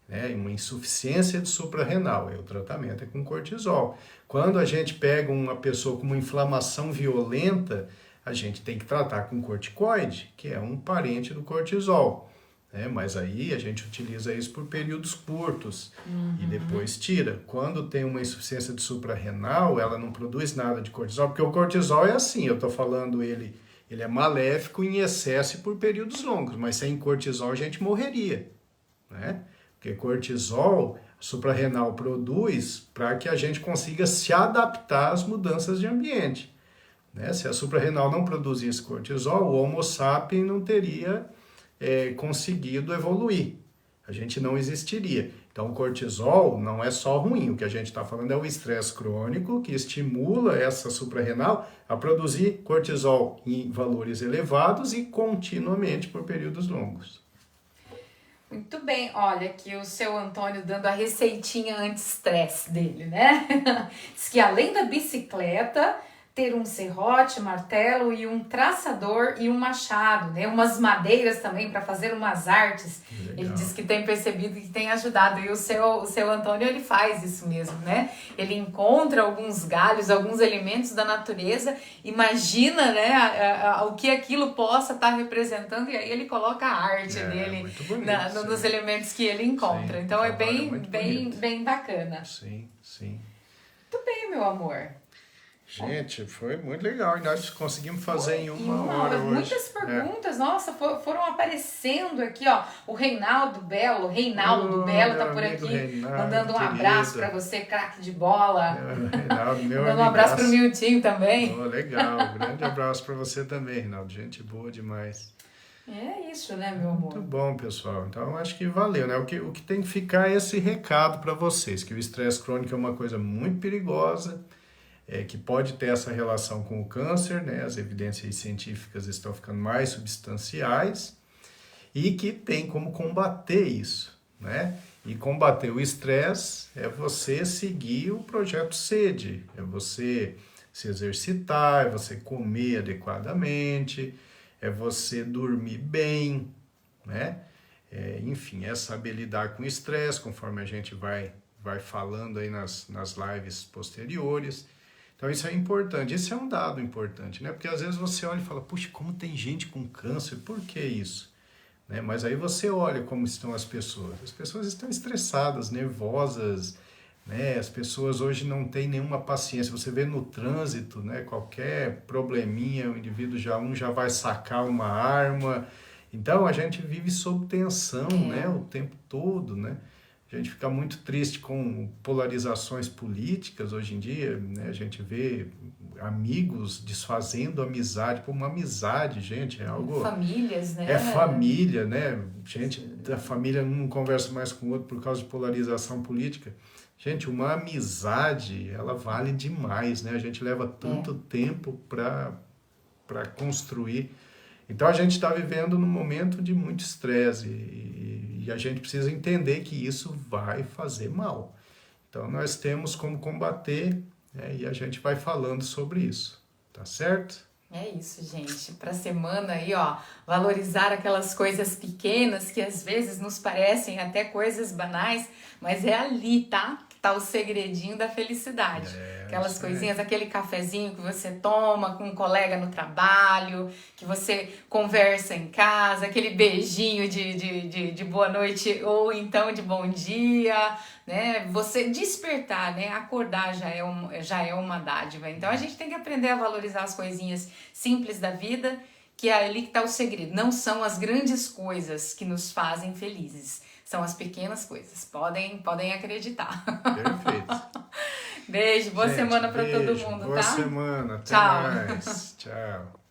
né? Uma insuficiência de suprarrenal, o tratamento é com cortisol. Quando a gente pega uma pessoa com uma inflamação violenta, a gente tem que tratar com corticoide, que é um parente do cortisol, né? Mas aí a gente utiliza isso por períodos curtos e depois tira. Quando tem uma insuficiência de suprarrenal, ela não produz nada de cortisol, porque o cortisol é assim, eu estou falando ele é maléfico em excesso e por períodos longos, mas sem cortisol a gente morreria, né? Porque cortisol, a suprarrenal produz para que a gente consiga se adaptar às mudanças de ambiente. Né? Se a suprarrenal não produzisse cortisol, o Homo sapiens não teria conseguido evoluir. A gente não existiria. Então, o cortisol não é só ruim. O que a gente está falando é o estresse crônico que estimula essa suprarrenal a produzir cortisol em valores elevados e continuamente por períodos longos. Muito bem, olha aqui o seu Antônio dando a receitinha anti-estresse dele, né? Diz que além da bicicleta, ter um serrote, martelo e um traçador e um machado, né? Umas madeiras também para fazer umas artes. Legal. Ele diz que tem percebido que tem ajudado. E o seu Antônio, ele faz isso mesmo, né? Ele encontra alguns galhos, alguns elementos da natureza, imagina, né, o que aquilo possa estar representando e aí ele coloca a arte dele bonito, nos elementos que ele encontra. Sim, então é bem bacana. Sim. Muito bem, meu amor. Gente, foi muito legal e nós conseguimos fazer em uma hora hoje. Muitas perguntas, nossa, foram aparecendo aqui, ó. O Reinaldo do Belo tá por aqui, Reinaldo, mandando um abraço para você, craque de bola. Reinaldo, meu mandando um abraço pro Miltinho também. Legal, grande abraço para você também, Reinaldo, gente boa demais. É isso, né, meu amor? Muito bom, pessoal. Então, acho que valeu, né? O que tem que ficar é esse recado para vocês, que o estresse crônico é uma coisa muito perigosa, que pode ter essa relação com o câncer, né? As evidências científicas estão ficando mais substanciais e que tem como combater isso, né? E combater o estresse é você seguir o projeto SED, é você se exercitar, é você comer adequadamente, é você dormir bem, né? Enfim, é saber lidar com o estresse, conforme a gente vai falando aí nas lives posteriores. Então isso é importante, esse é um dado importante, né? Porque às vezes você olha e fala, puxa, como tem gente com câncer, por que isso? Né? Mas aí você olha como estão as pessoas estão estressadas, nervosas, né? As pessoas hoje não têm nenhuma paciência, você vê no trânsito, né? Qualquer probleminha, o indivíduo já vai sacar uma arma, então a gente vive sob tensão, né? O tempo todo, né? A gente fica muito triste com polarizações políticas hoje em dia, né? A gente vê amigos desfazendo amizade, por uma amizade, gente, é algo... Famílias, né? É família, né? Gente da família não conversa mais com o outro por causa de polarização política. Gente, uma amizade, ela vale demais, né? A gente leva tanto tempo para construir. Então a gente está vivendo num momento de muito estresse e a gente precisa entender que isso vai fazer mal. Então nós temos como combater, né? E a gente vai falando sobre isso, tá certo? É isso, gente. Pra semana aí, ó, valorizar aquelas coisas pequenas que às vezes nos parecem até coisas banais, mas é ali, tá? Que tá o segredinho da felicidade. Aquelas coisinhas, aquele cafezinho que você toma com um colega no trabalho, que você conversa em casa, aquele beijinho de boa noite ou então de bom dia, né? Você despertar, né? Acordar já é uma dádiva. Então a gente tem que aprender a valorizar as coisinhas simples da vida, que é ali que tá o segredo. Não são as grandes coisas que nos fazem felizes, são as pequenas coisas. Podem acreditar. Perfeito. Beijo, boa semana pra todo mundo, boa tá? semana, até Tchau. mais. Tchau.